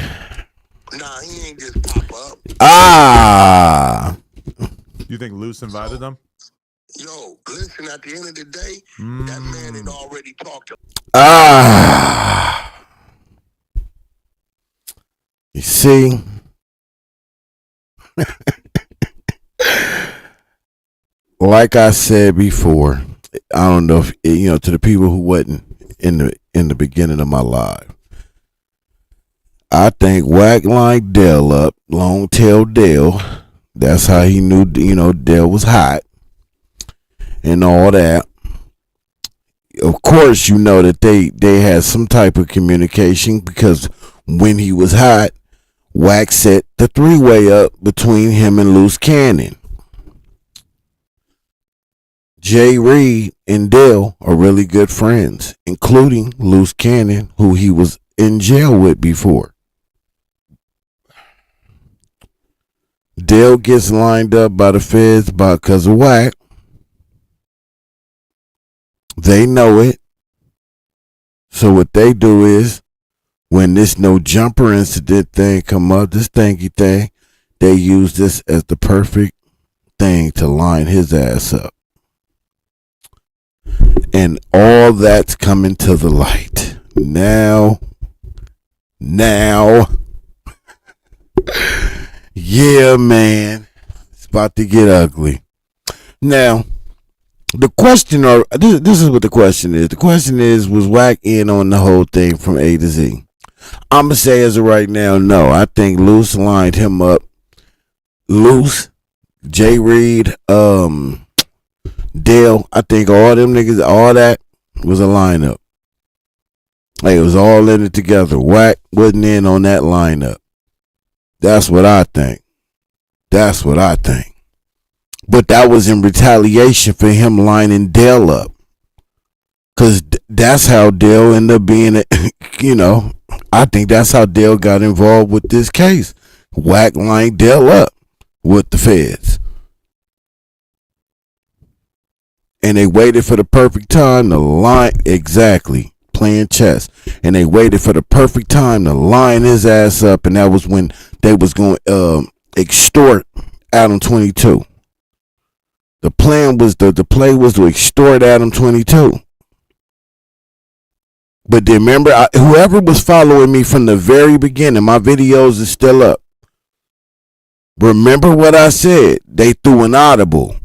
Nah, he ain't just pop up. You think Luce invited them? Yo, listen, at the end of the day, that man had already talked to You see? Like I said before, I don't know if, to the people who wasn't in the beginning of my live, I think Wack lined Dell up, long tail Dell. That's how he knew, Dell was hot and all that. Of course, that they had some type of communication because when he was hot, Wack set the three-way up between him and Luce Cannon. Jay Reed and Dell are really good friends, including Luce Cannon, who he was in jail with before. Dell gets lined up by the feds because of Wack. They know it. So what they do is, when this no jumper incident thing come up, this thingy thing, they use this as the perfect thing to line his ass up. And all that's coming to the light. Now. Yeah, man. It's about to get ugly. Now, the question, this is what the question is. The question is, was Wack in on the whole thing from A to Z? I'm going to say as of right now, no. I think Luce lined him up. Luce, Jay Reed, Dale, I think all them niggas, all that was a lineup. Like, it was all in it together. Wack wasn't in on that lineup. That's what I think. But that was in retaliation for him lining Dale up. Because that's how Dale ended up being, I think that's how Dale got involved with this case. Wack lined Dell up with the feds. And they waited for the perfect time to line, exactly, playing chess. And they waited for the perfect time to line his ass up, and that was when they was going to extort Adam 22. The plan was, the play was to extort Adam 22. But then remember, whoever was following me from the very beginning, my videos is still up. Remember what I said? They threw an audible.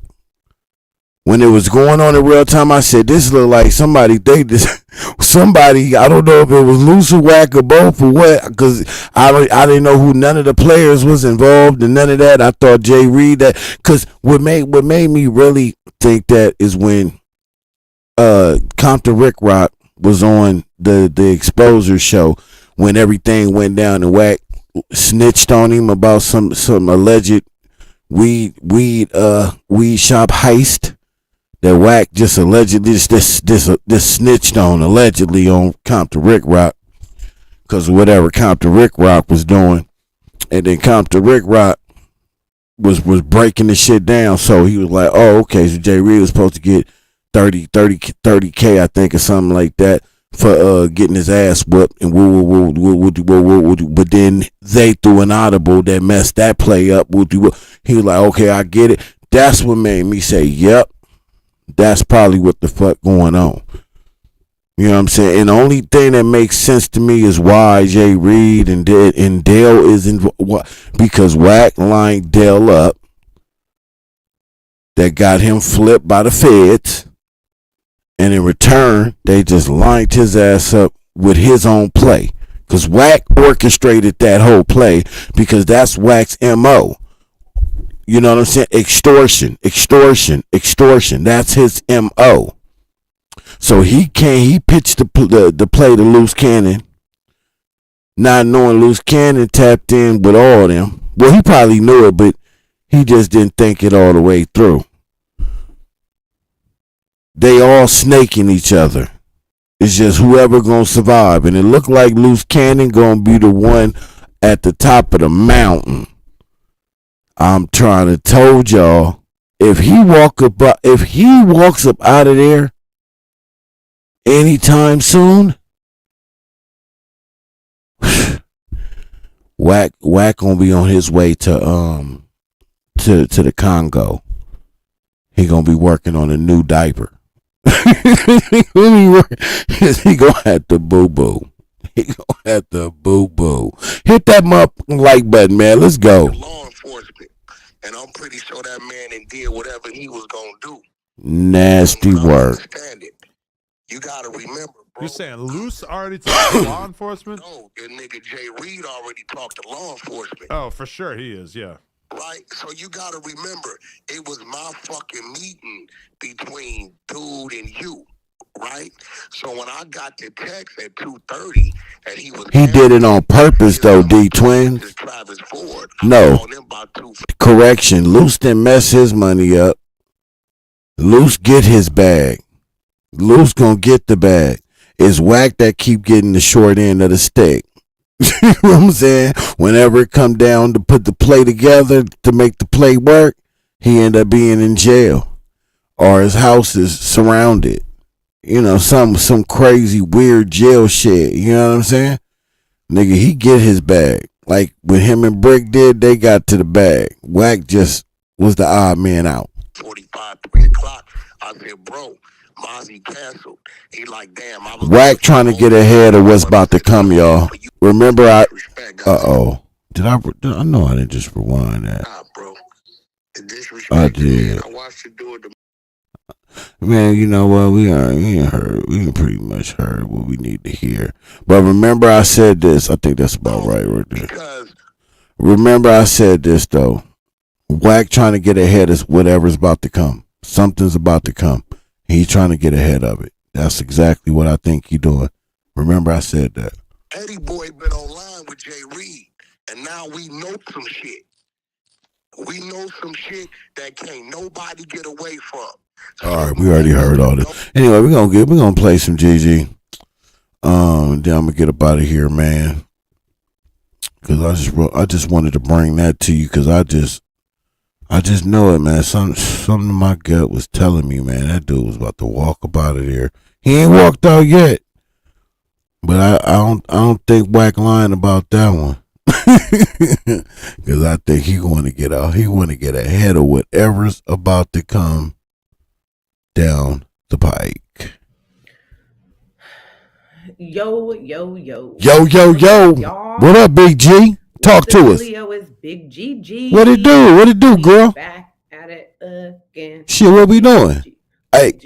When it was going on in real time, I said, this look like somebody, I don't know if it was Luce or Wack or both or what, because I didn't know who none of the players was involved and none of that. I thought Jay Reed that, because what made me really think that is when Compton Rick Rock was on the Exposure show, when everything went down and Wack snitched on him about some alleged weed shop heist. That Wack just allegedly this snitched on allegedly on Compton Rick Rock because of whatever Compton Rick Rock was doing, and then Compton Rick Rock was breaking the shit down. So he was like, oh, okay, so Jay Reed was supposed to get 30K, I think, or something like that for getting his ass whooped, and but then they threw an audible that messed that play up. He was like, okay, I get it. That's what made me say, yep. That's probably what the fuck going on. You know what I'm saying? And the only thing that makes sense to me is why Jay Reed and Dale is involved, because Wack lined Dale up. That got him flipped by the feds. And in return, they just lined his ass up with his own play. Because Wack orchestrated that whole play because that's Wack's MO. You know what I'm saying? Extortion. That's his MO. So he pitched the play to Luce Cannon, not knowing Luce Cannon tapped in with all of them. Well, he probably knew it, but he just didn't think it all the way through. They all snaking each other. It's just whoever gonna survive. And it looked like Luce Cannon gonna be the one at the top of the mountain. I'm trying to told y'all, if he walks up out of there anytime soon, Wack gonna be on his way to the Congo. He gonna be working on a new diaper. He gonna have to boo-boo. He gonna have to boo-boo. Hit that like button, man. Let's go. Law enforcement. And I'm pretty sure that man did whatever he was gonna do. Nasty work. You gotta remember, bro. You're saying Luce already talked to law enforcement? No, your nigga Jay Reed already talked to law enforcement. Oh, for sure he is, yeah. Right? So you gotta remember, it was my fucking meeting between dude and you. Right? So when I got the text at 2:30 and he did it on purpose though, D Twins. No. Correction. Luce didn't mess his money up. Luce get his bag. Luce gonna get the bag. It's Wack that keep getting the short end of the stick. You know what I'm saying? Whenever it come down to put the play together to make the play work, he end up being in jail. Or his house is surrounded. You know, some crazy weird jail shit. You know what I'm saying? Nigga, he get his bag. Like when him and Brick did, they got to the bag. Wack just was the odd man out. 45, 3 o'clock. I said, bro, Mozzie canceled. He like, damn. Wack trying to get ahead of what's about to come, y'all. Remember Did I know I didn't just rewind that. Nah, bro. I did. I watched you do it. Man, you know what? We pretty much heard what we need to hear. But remember I said this. I think that's about right there. Remember I said this, though. Wack trying to get ahead of whatever's about to come. Something's about to come. He's trying to get ahead of it. That's exactly what I think he's doing. Remember I said that. Eddie Boy been online with Jay Reed, and now we know some shit. We know some shit that can't nobody get away from. All right, we already heard all this. Anyway, we're gonna play some GG. Then I'm gonna get up out of here, man. because I just wanted to bring that to you because I just know it, man. Something in my gut was telling me, man, that dude was about to walk up out of there. He ain't walked out yet, but I don't think Wack lying about that one. Because I think he want to get out. He want to get ahead of whatever's about to come down the pike. Yo, yo, yo. Yo, yo, yo. What up, Big G? Talk to us. Is Big GG. What it do? What it do, girl? Back at it again. Shit, what we doing? Hey,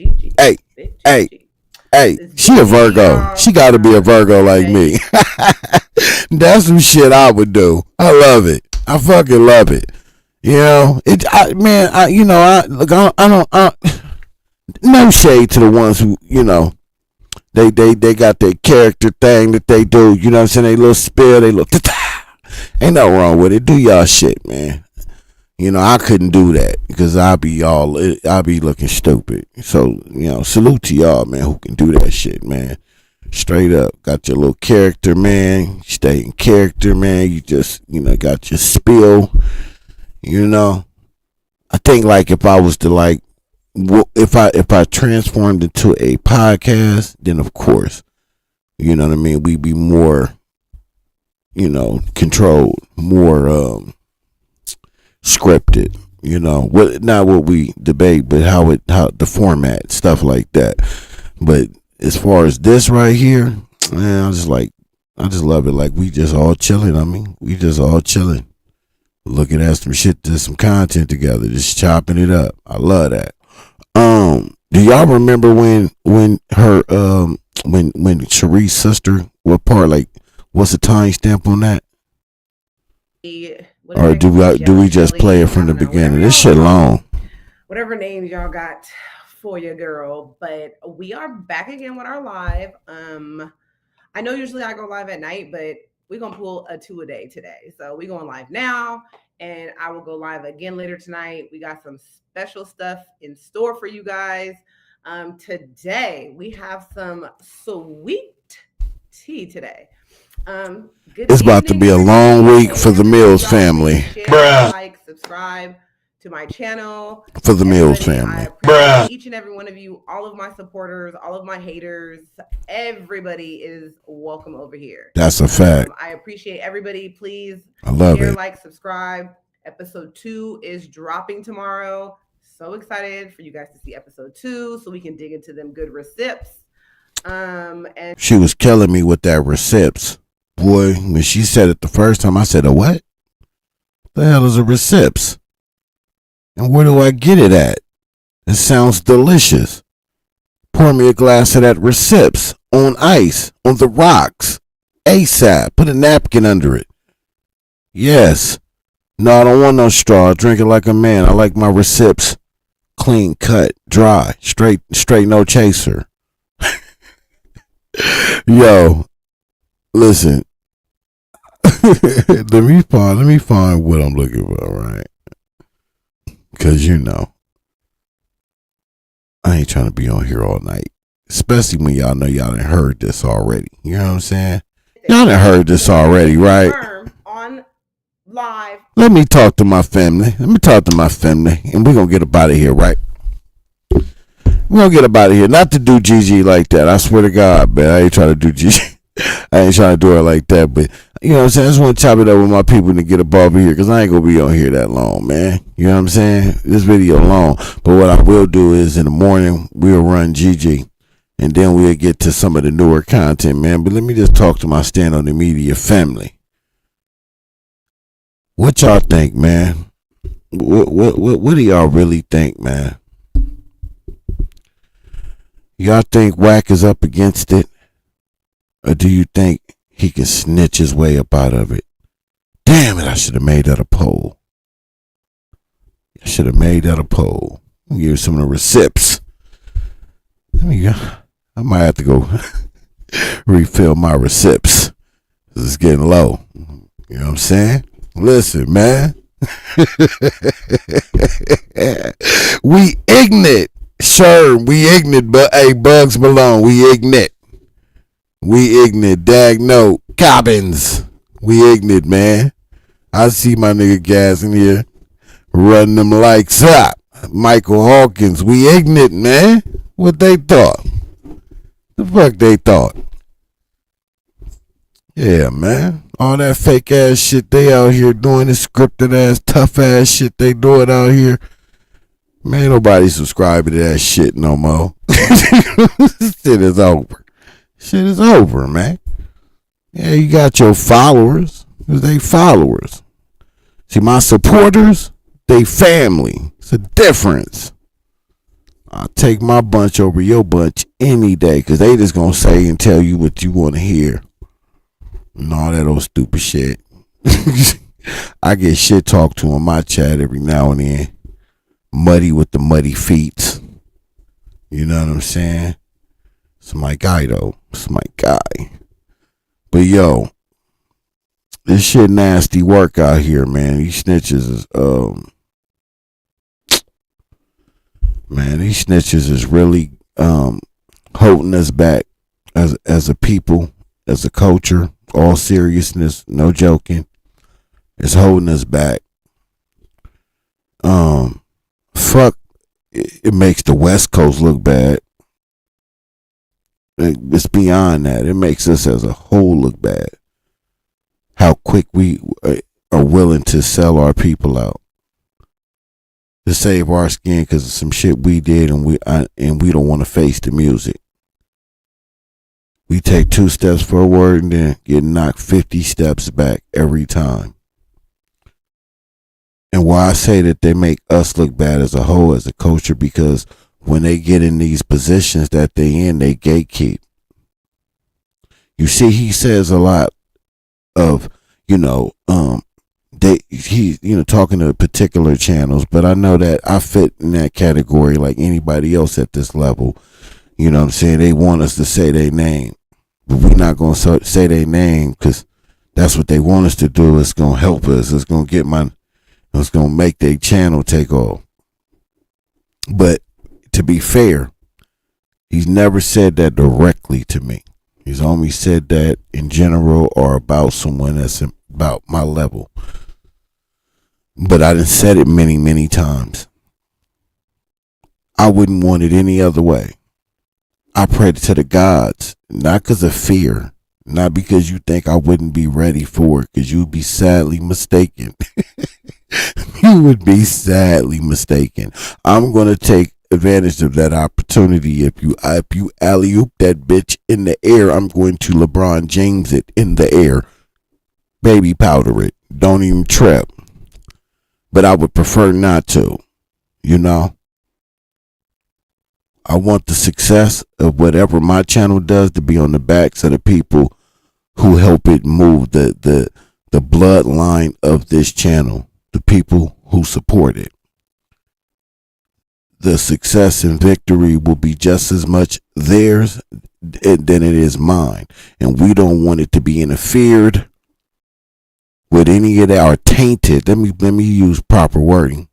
she a Virgo. She got to be a Virgo like me. That's some shit I would do. I love it. I fucking love it. You know, no shade to the ones who, you know, they got their character thing that they do. You know what I'm saying? They little spill, they little ain't nothing wrong with it. Do y'all shit, man. You know, I couldn't do that because I'll be looking stupid. So, you know, salute to y'all, man, who can do that shit, man. Straight up. Got your little character, man. Stay in character, man. You just, you know, got your spill. You know, I think like if I was to like, if I transformed into a podcast, then of course, you know what I mean, we'd be more, you know, controlled, more scripted, you know, not what we debate, but how the format, stuff like that. But as far as this right here, man, I just love it. Like we just all chilling. I mean, we just all chilling, looking at some shit, some content together, just chopping it up. I love that. Do y'all remember when her when Cherie's sister, what part, like what's the timestamp on that? Or do we just play it from the beginning? This shit long. Whatever names y'all got for your girl, but we are back again with our live. I know usually I go live at night, but we're gonna pull a 2 a day today. So we're going live now, and I will go live again later tonight. We got some special stuff in store for you guys. Today we have some sweet tea today. It's about to be a long week for the Mills family. Share, like, subscribe to my channel. For the Mills family. Each and every one of you, all of my supporters, all of my haters, everybody is welcome over here. That's a fact. I appreciate everybody. Please I love share, it. like, subscribe. Episode 2 is dropping tomorrow. So excited for you guys to see episode 2 so we can dig into them good receipts. And she was killing me with that receipts. Boy, when she said it the first time, I said, a what? The hell is a receipts? And where do I get it at? It sounds delicious. Pour me a glass of that receipts on ice, on the rocks. ASAP. Put a napkin under it. Yes. No, I don't want no straw. I drink it like a man. I like my receipts clean cut, dry, straight, no chaser. Yo, listen. let me find what I'm looking for, right? Because you know, I ain't trying to be on here all night, especially when y'all know y'all done heard this already. You know what I'm saying? Y'all done heard this already, right? On live. Let me talk to my family. And we're gonna get up out of here, right? We're gonna get up out of here. Not to do GG like that. I swear to God, man. I ain't trying to do GG. I ain't trying to do it like that, but you know what I'm saying? I just want to chop it up with my people to get up over here because I ain't going to be on here that long, man. You know what I'm saying? This video long. But what I will do is in the morning, we'll run GG and then we'll get to some of the newer content, man. But let me just talk to my Stand on the Media family. What y'all think, man? What do y'all really think, man? Y'all think Wack is up against it? Or do you think he can snitch his way up out of it? Damn it, I should have made that a poll. Give some of the receipts. I might have to go refill my receipts. It's getting low. You know what I'm saying? Listen, man. We ignorant. Sure, we ignorant, but hey, Bugs Malone, we ignorant. Dag note, Cobbins. We ignorant, man. I see my nigga Gas in here running them lights up. Michael Hawkins, we ignorant, man. What they thought? The fuck they thought? Yeah, man. All that fake ass shit they out here doing, this scripted ass, tough ass shit they doing out here. Man, nobody subscribing to that shit no more. Shit is over. Shit is over, man. Yeah, you got your followers. They followers. See, my supporters, they family. It's a difference. I'll take my bunch over your bunch any day, because they just going to say and tell you what you want to hear. And all that old stupid shit. I get shit talked to in my chat every now and then. Muddy with the muddy feet. You know what I'm saying? It's my guy, though. It's my guy. But, yo, this shit nasty work out here, man. These snitches is, man, these snitches is really holding us back as a people, as a culture. All seriousness, no joking. It's holding us back. Fuck, it makes the West Coast look bad. It's beyond that. It makes us as a whole look bad. How quick we are willing to sell our people out to save our skin because of some shit we did, and we don't want to face the music. We take 2 steps forward and then get knocked 50 steps back every time. And why I say that they make us look bad as a whole, as a culture, because when they get in these positions that they in, they gatekeep. You see, he says a lot of, he's talking to particular channels, but I know that I fit in that category like anybody else at this level. You know what I'm saying? They want us to say their name, but we're not going to say their name because that's what they want us to do. It's going to help us. It's going to make their channel take off. But to be fair, he's never said that directly to me. He's only said that in general or about someone that's about my level. But I done said it many, many times. I wouldn't want it any other way. I prayed to the gods, not because of fear, not because you think I wouldn't be ready for it, because you'd be sadly mistaken. You would be sadly mistaken. I'm going to take advantage of that opportunity. If you alley-oop that bitch in the air, I'm going to LeBron James it in the air. Baby powder it. Don't even trip. But I would prefer not to. I want the success of whatever my channel does to be on the backs of the people who help it move the bloodline of this channel, the people who support it. The success and victory will be just as much theirs than it is mine. And we don't want it to be interfered with any of that, or tainted. Let me use proper wording.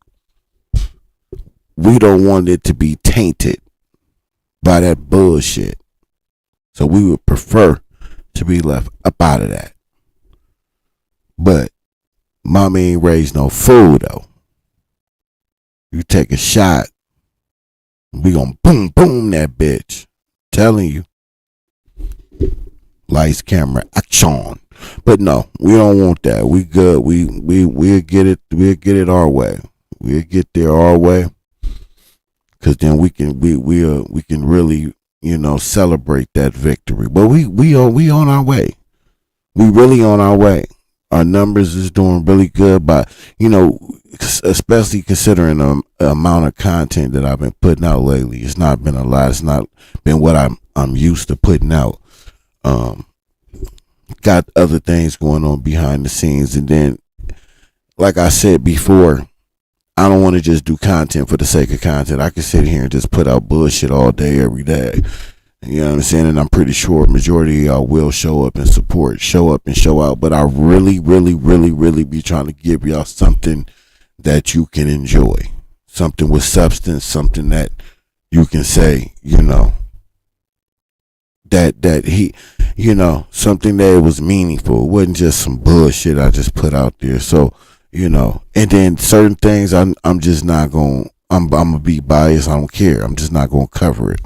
We don't want it to be tainted by that bullshit. So we would prefer to be left up out of that. But mommy ain't raised no fool though. You take a shot, we gonna boom boom that bitch. Telling you. Lights, camera, action. But no, we don't want that. We good. We'll get it our way. We'll get there our way. Cause then we can really, celebrate that victory. But we on our way. We really on our way. Our numbers is doing really good, but especially considering the amount of content that I've been putting out lately. It's not been a lot. It's not been what I'm used to putting out. Got other things going on behind the scenes, and then, like I said before, I don't want to just do content for the sake of content. I can sit here and just put out bullshit all day, every day. You know what I'm saying? And I'm pretty sure majority of y'all will show up and support, show up and show out. But I really, really, really, really be trying to give y'all something that you can enjoy. Something with substance, something that you can say, that something that was meaningful. It wasn't just some bullshit I just put out there. So, and then certain things I'm just not going to, I'm going to be biased. I don't care. I'm just not going to cover it.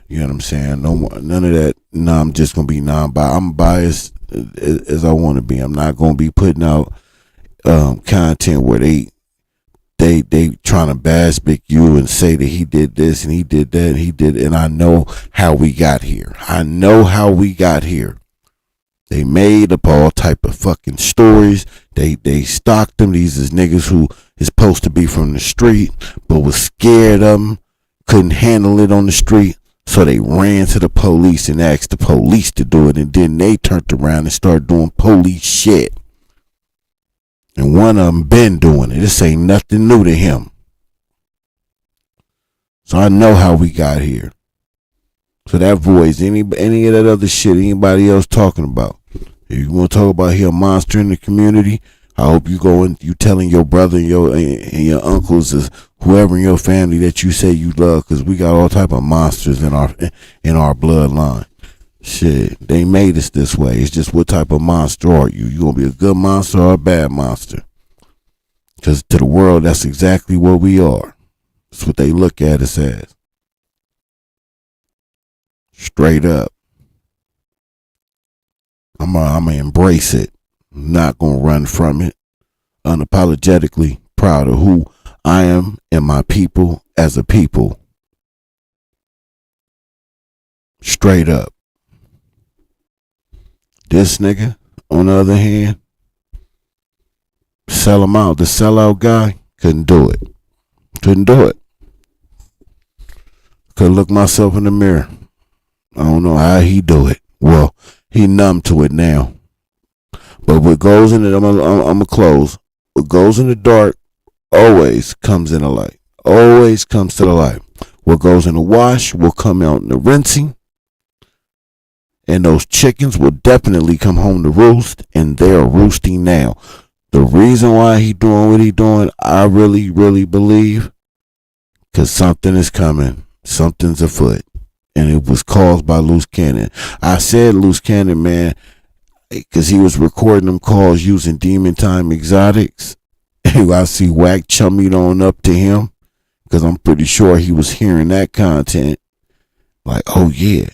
You know what I'm saying? No more, none of that. No, I'm just going to be non-biased. I'm biased as I want to be. I'm not going to be putting out content where they trying to bash Big U and say that he did this and he did that and he did, and I know how we got here. They made up all type of fucking stories. They stocked them. These is niggas who is supposed to be from the street but was scared of them, couldn't handle it on the street, so they ran to the police and asked the police to do it, and then they turned around and started doing police shit. And one of them been doing it. This ain't nothing new to him. So I know how we got here. So that voids any of that other shit anybody else talking about. If you want to talk about he a monster in the community, I hope you go and you telling your brother and your uncles, whoever in your family that you say you love, because we got all type of monsters in our bloodline. Shit, they made us this way. It's just what type of monster are you? You gonna be a good monster or a bad monster? Because to the world, that's exactly what we are. That's what they look at us as. Straight up. I'm gonna embrace it. I'm not gonna run from it. Unapologetically proud of who I am and my people as a people. Straight up. This nigga, on the other hand, sell him out. The sellout guy couldn't do it. Couldn't look myself in the mirror. I don't know how he do it. Well, he numb to it now. But what goes in it, I'm gonna close. What goes in the dark always comes in the light. Always comes to the light. What goes in the wash will come out in the rinsing. And those chickens will definitely come home to roost, and they're roosting now. The reason why he doing what he doing, I really, really believe, because something is coming. Something's afoot. And it was caused by Luce Cannon. I said Luce Cannon, man, because he was recording them calls using Demon Time Exotics. And I see Wack chummied on up to him, because I'm pretty sure he was hearing that content. Like, oh yeah.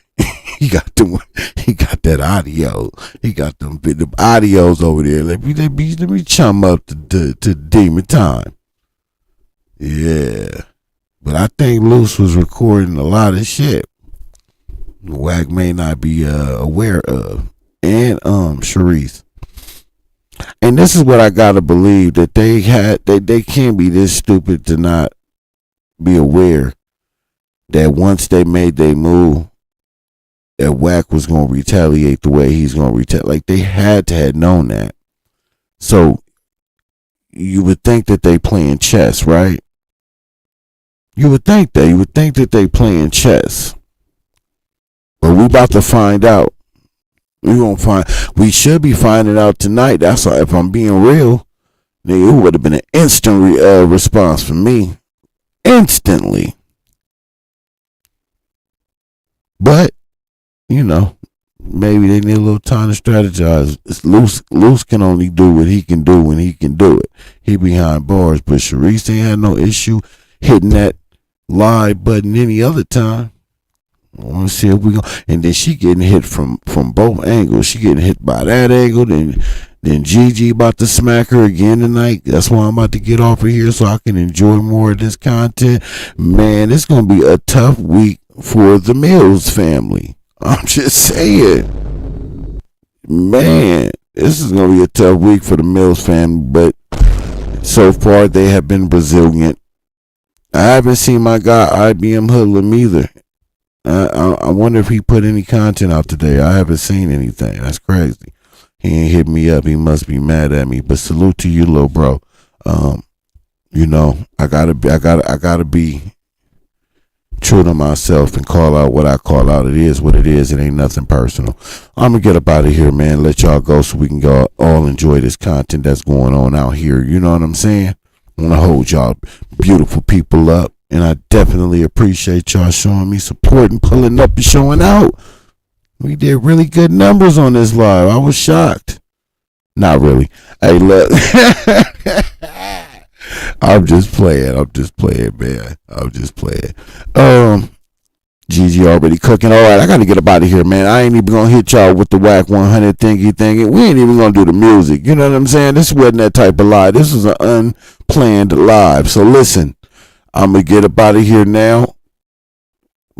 He got that audio. He got them audios over there. Let me chum up to Demon Time. Yeah. But I think Luce was recording a lot of shit Wack may not be aware of. And Sharice. And this is what I gotta believe, that they can't be this stupid to not be aware that once they made their move, that Wack was going to retaliate the way he's going to retaliate. Like, they had to have known that. So, you would think that they playing chess, right? You would think that they playing chess. But we about to find out. We should be finding out tonight. That's why, if I'm being real, nigga, it would have been an instant response from me. Instantly. But, maybe they need a little time to strategize. Luce can only do what he can do when he can do it. He behind bars, but Sharice ain't had no issue hitting that live button any other time. I want to see if we go. And then she getting hit from both angles. She getting hit by that angle. Then Gigi about to smack her again tonight. That's why I'm about to get off of here so I can enjoy more of this content. Man, it's going to be a tough week for the Mills family. I'm just saying. Man, this is going to be a tough week for the Mills family. But so far, they have been resilient. I haven't seen my guy IBM Hoodlum either. I wonder if he put any content out today. I haven't seen anything. That's crazy. He ain't hit me up. He must be mad at me. But salute to you, little bro. I gotta be true to myself and call out what I call out. It is what it is. It ain't nothing personal. I'm gonna get up out of here, man. Let y'all go so we can go all enjoy this content that's going on out here. You know what I'm saying? I want to hold y'all beautiful people up. And I definitely appreciate y'all showing me support and pulling up and showing out. We did really good numbers on this live. I was shocked. Not really. Hey, look. I'm just playing, man. I'm just playing. Gigi already cooking. All right, I gotta get up out of here, man. I ain't even gonna hit y'all with the whack 100 thingy. We ain't even gonna do the music. You know what I'm saying? This wasn't that type of live. This was an unplanned live. So listen, I'm gonna get up out of here now.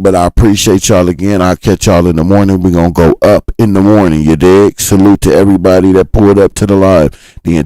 But I appreciate y'all again. I'll catch y'all in the morning. We're gonna go up in the morning, you dig? Salute to everybody that pulled up to the live. The